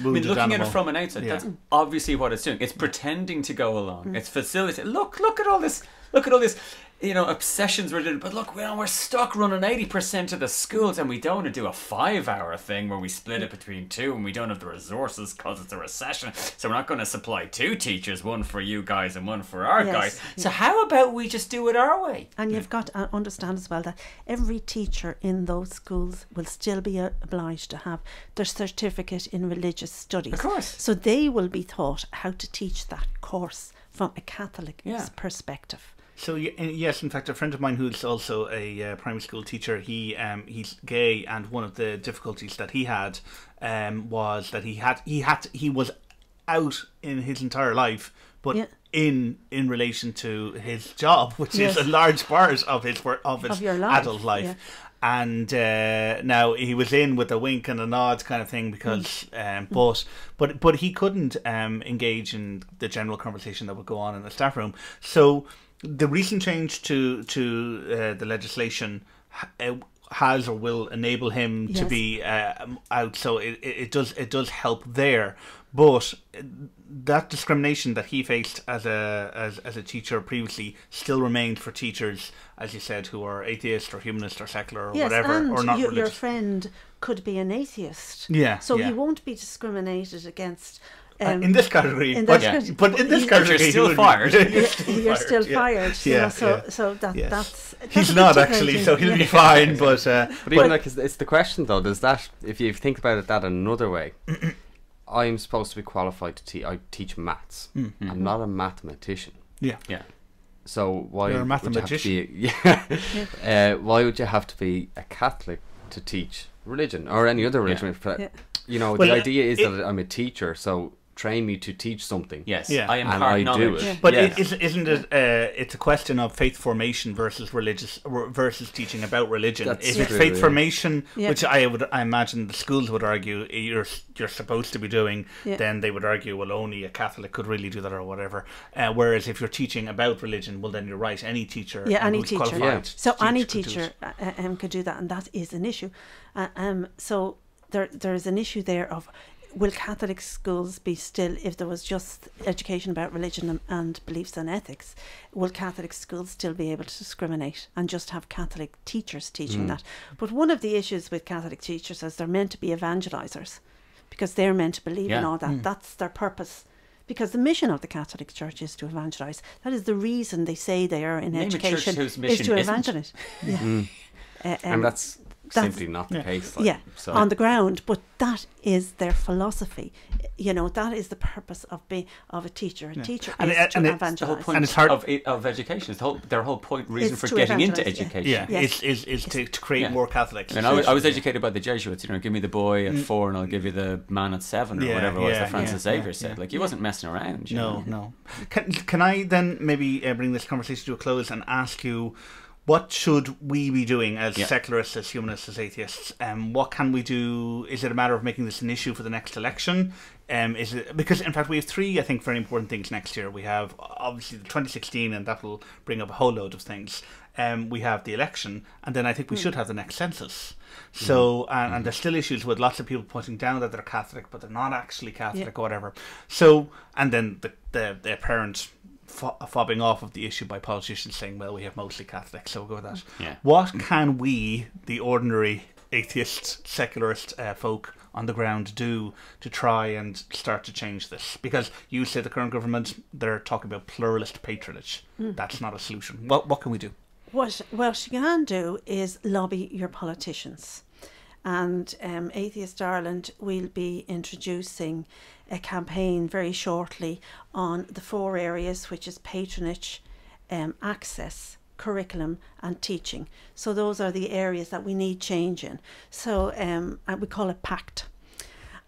Looking at it from an outside, that's obviously what it's doing. It's pretending to go along. It's facilitating. Look at all this. Look at all this. Obsessions we're doing. But look, we're stuck running 80% of the schools, and we don't want to do a 5-hour thing where we split it between 2, and we don't have the resources because it's a recession. So we're not going to supply 2 teachers, one for you guys and one for our guys. So how about we just do it our way? And you've got to understand as well that every teacher in those schools will still be obliged to have their certificate in religious studies. Of course. So they will be taught how to teach that course from a Catholic perspective. So yes, in fact, a friend of mine who's also a primary school teacher, he's gay, and one of the difficulties that he had was that he was out in his entire life, but in relation to his job, which is a large part of his adult life. Yeah. And now he was in with a wink and a nod kind of thing, because but he couldn't engage in the general conversation that would go on in the staff room. So the recent change to the legislation has or will enable him to be out, so it does help there. But that discrimination that he faced as a teacher previously still remains for teachers, as you said, who are atheist or humanist or secular or whatever, and or not religious. Your friend could be an atheist. Yeah. So yeah. he won't be discriminated against. In this category, in but in this category, you're still fired. You're still fired. Yeah, so that's he's not actually, so he'll be fine. But even like it's the question though. Does that, if you think about it that another way, I'm supposed to be qualified to teach. I teach maths. Mm-hmm. I'm not a mathematician. Yeah. So why You're a would you have to be? Why would you have to be a Catholic to teach religion or any other religion? You know, the idea is that I'm a teacher, so train me to teach something. Yes, yeah. I impart knowledge. Do it. But isn't it? It's a question of faith formation versus teaching about religion. If it's faith formation, which I imagine the schools would argue you're supposed to be doing, then they would argue, well, only a Catholic could really do that or whatever. Whereas if you're teaching about religion, well, then you're right. Any teacher, any teacher. So any teacher could do that, and that is an issue. So there's an issue there of, will Catholic schools be still, if there was just education about religion and beliefs and ethics, will Catholic schools still be able to discriminate and just have Catholic teachers teaching that? But one of the issues with Catholic teachers is they're meant to be evangelizers, because they're meant to believe in all that. That's their purpose. Because the mission of the Catholic Church is to evangelize. That is the reason they say they are in education, is to evangelize. And that's simply not the case. On the ground, but that is their philosophy. That is the purpose of a teacher. A teacher is to evangelize. The whole point of education. Their whole reason for getting into education. Is to create more Catholics. And I was educated by the Jesuits. Give me the boy at 4 and I'll give you the man at 7 or whatever it was that Francis Xavier said. Like, he wasn't messing around. No. Can I then maybe bring this conversation to a close and ask you, what should we be doing as secularists, as humanists, as atheists? What can we do? Is it a matter of making this an issue for the next election? Is it, because in fact we have 3, I think, very important things next year. We have obviously the 2016, and that will bring up a whole load of things. We have the election, and then I think we should have the next census. So, and there's still issues with lots of people putting down that they're Catholic, but they're not actually Catholic or whatever. So, and then the apparent fobbing off of the issue by politicians saying, well, we have mostly Catholics, so we'll go with that. What can we, the ordinary atheist, secularist folk on the ground, do to try and start to change this? Because you say the current government, they're talking about pluralist patronage. That's not a solution. What can we do? What you can do is lobby your politicians. And Atheist Ireland will be introducing a campaign very shortly on the 4 areas, which is patronage, access, curriculum and teaching. So those are the areas that we need change in. So we call it PACT.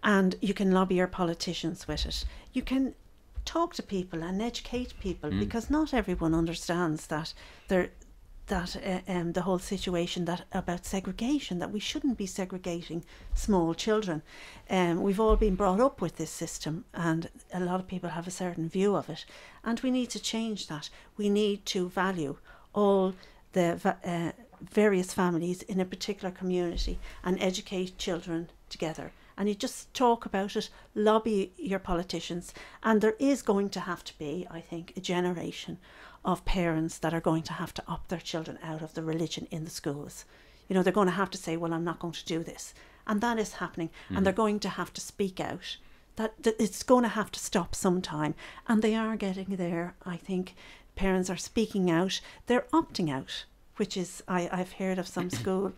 And you can lobby your politicians with it. You can talk to people and educate people, because not everyone understands that the whole situation about segregation, that we shouldn't be segregating small children. We've all been brought up with this system, and a lot of people have a certain view of it, and we need to change that. We need to value all the various families in a particular community and educate children together. And you just talk about it, lobby your politicians, and there is going to have to be, I think, a generation of parents that are going to have to opt their children out of the religion in the schools. They're going to have to say, well, I'm not going to do this. And that is happening. And they're going to have to speak out. That it's going to have to stop sometime. And they are getting there. I think parents are speaking out. They're opting out, which is, I've heard of some school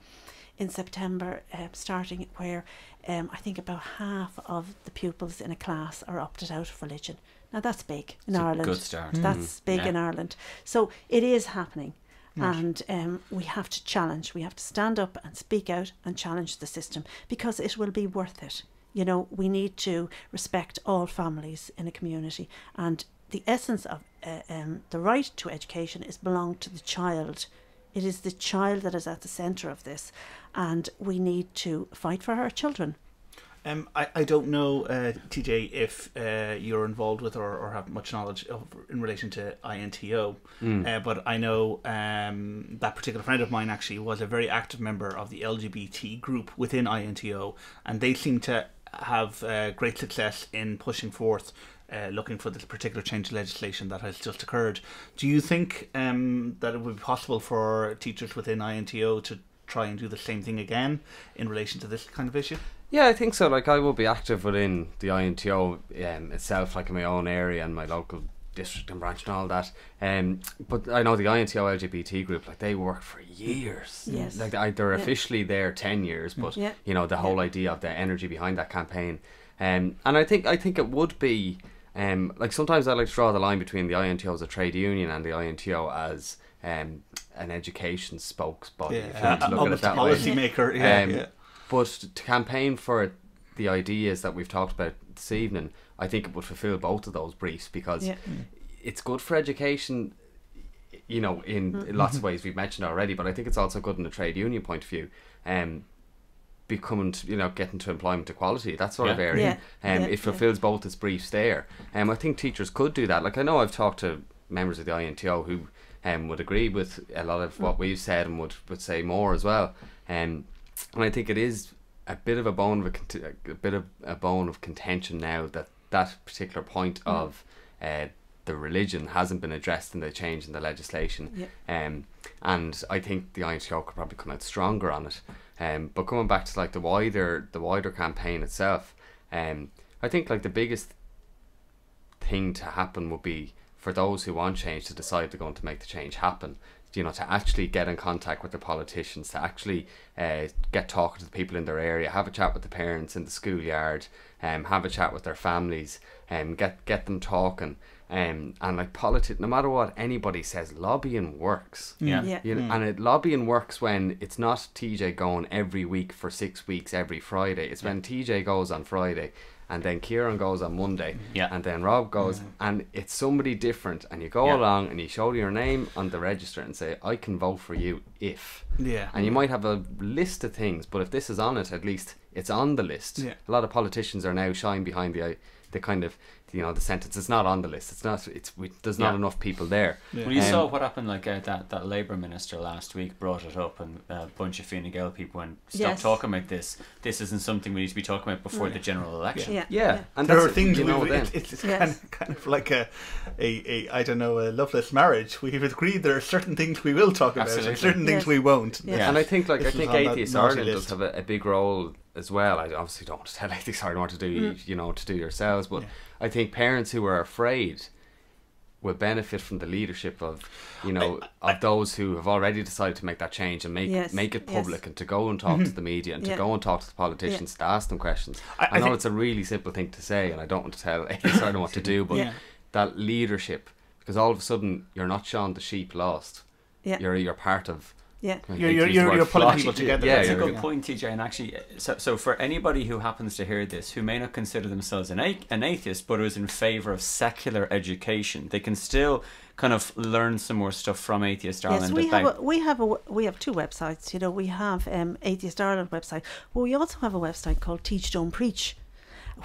in September starting where I think about half of the pupils in a class are opted out of religion. Now that's big in Ireland. Good start. That's big in Ireland. So it is happening. And we have to challenge. We have to stand up and speak out and challenge the system, because it will be worth it. We need to respect all families in a community. And the essence of the right to education is belong to the child. It is the child that is at the centre of this. And we need to fight for our children. I don't know, TJ, if you're involved with or have much knowledge in relation to INTO, but I know that particular friend of mine actually was a very active member of the LGBT group within INTO, and they seem to have great success in pushing forth, looking for this particular change in legislation that has just occurred. Do you think that it would be possible for teachers within INTO to try and do the same thing again in relation to this kind of issue? Yeah, I think so. Like, I will be active within the INTO itself, like in my own area and my local district and branch and all that. But I know the INTO LGBT group, like, they work for years. Yes. Like, they're officially there 10 years, but you know, the whole idea of the energy behind that campaign. And I think it would be like, sometimes I like to draw the line between the INTO as a trade union and the INTO as an education spokesbody. If you want to look at it that way. Policy maker. But to campaign for the ideas that we've talked about this evening, I think it would fulfil both of those briefs, because it's good for education, you know, in lots of ways we've mentioned already, but I think it's also good in a trade union point of view. Becoming, you know, getting to employment equality, that sort of area. It fulfills both its briefs there. I think teachers could do that. Like, I know I've talked to members of the INTO who would agree with a lot of what we've said and would say more as well. And I think it is a bit of a bone of contention now that particular point of the religion hasn't been addressed in the change in the legislation. And I think the INTO could probably come out stronger on it. But coming back to like the wider campaign itself, I think like the biggest thing to happen would be for those who want change to decide they're going to make the change happen. You know, to actually get in contact with the politicians, to actually get talking to the people in their area, have a chat with the parents in the schoolyard, have a chat with their families, get them talking. And like no matter what anybody says, lobbying works. And lobbying works when it's not TJ going every week for 6 weeks every Friday. It's when TJ goes on Friday, and then Ciarán goes on Monday, and then Rob goes, and it's somebody different, and you go along and you show your name on the register and say, I can vote for you if. And you might have a list of things, but if this is on it, at least it's on the list. A lot of politicians are now shying behind the kind of, you know, the sentence, it's not on the list, there's not enough people there. Well, you saw what happened, like that Labour minister last week brought it up, and a bunch of Fine Gael people went, stop talking about this isn't something we need to be talking about before the general election. And there are things, you know, it's kind of like a I don't know, a loveless marriage. We've agreed there are certain things we will talk about and certain things we won't. And I think Atheist Ireland does have a big role as well. I obviously don't want to tell Atheist Ireland what to do, you know, to do yourselves, but I think parents who are afraid will benefit from the leadership of, you know, of those who have already decided to make that change and make it public, and to go and talk to the media, and to go and talk to the politicians, to ask them questions. I know it's a really simple thing to say, and I don't want to tell Atheist Ireland what to do, but that leadership, because all of a sudden you're not Sean the sheep lost. You're part of. You're pulling people together. That's a good point, TJ. And actually, so for anybody who happens to hear this, who may not consider themselves an atheist, but who is in favour of secular education, they can still kind of learn some more stuff from Atheist Ireland. Yes, we have two websites. You know, we have Atheist Ireland website, but we also have a website called Teach Don't Preach,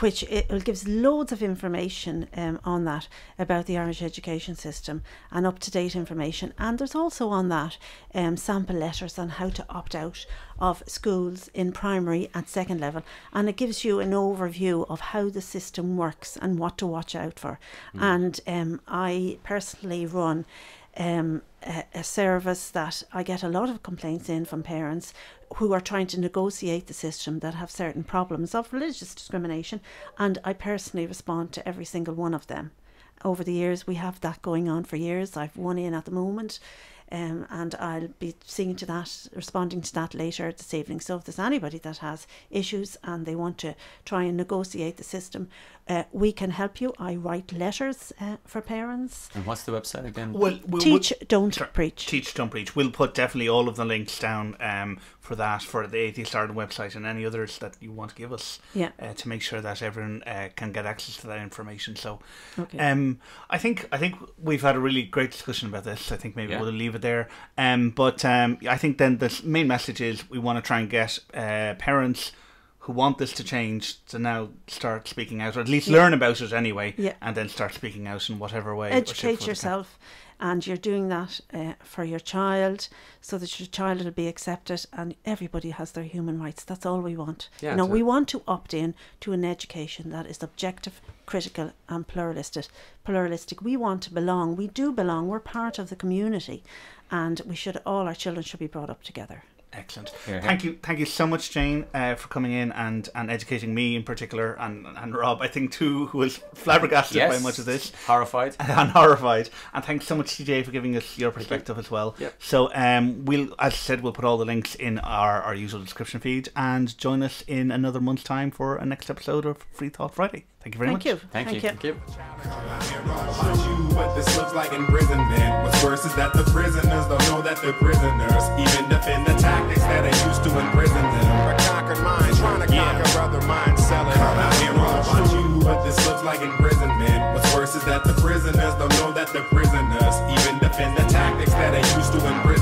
which it gives loads of information on that about the Irish education system, and up-to-date information. And there's also on that sample letters on how to opt out of schools in primary and second level, and it gives you an overview of how the system works and what to watch out for. And I personally run a service that I get a lot of complaints in from parents who are trying to negotiate the system, that have certain problems of religious discrimination, and I personally respond to every single one of them. Over the years, we have that going on for years. I've one in at the moment, and I'll be responding to that later this evening. So if there's anybody that has issues and they want to try and negotiate the system, we can help you. I write letters for parents. And what's the website again? Teach Don't Preach. Teach Don't Preach. We'll put definitely all of the links down for that, for the Atheist Ireland website, and any others that you want to give us, to make sure that everyone can get access to that information. So I think we've had a really great discussion about this. I think maybe we'll leave it there. But I think then the main message is we want to try and get parents who want this to change to now start speaking out, or at least learn about it anyway, and then start speaking out in whatever way. Educate yourself, and you're doing that for your child, so that your child will be accepted, and everybody has their human rights. That's all we want. Yeah, we want to opt in to an education that is objective, critical and pluralistic. We want to belong. We do belong. We're part of the community, and all our children should be brought up together. Excellent. Thank you so much, Jane, for coming in and educating me in particular, and Rob, I think too, who was flabbergasted by much of this. Horrified. And thanks so much, TJ, for giving us your perspective as well. Yep. So as I said, we'll put all the links in our usual description feed, and join us in another month's time for a next episode of Freethought Friday. Thank you very much. Thank you. Thank you. What this looks like imprisonment. What's worse is that the prisoners don't know that they're prisoners. Even defend the tactics that they used to imprison them. A conquered mind, trying to conquer other minds, selling. Come out here, I'll show you what this looks like imprisonment. What's worse is that the prisoners don't know that they're prisoners. Even defend the tactics that they used to imprison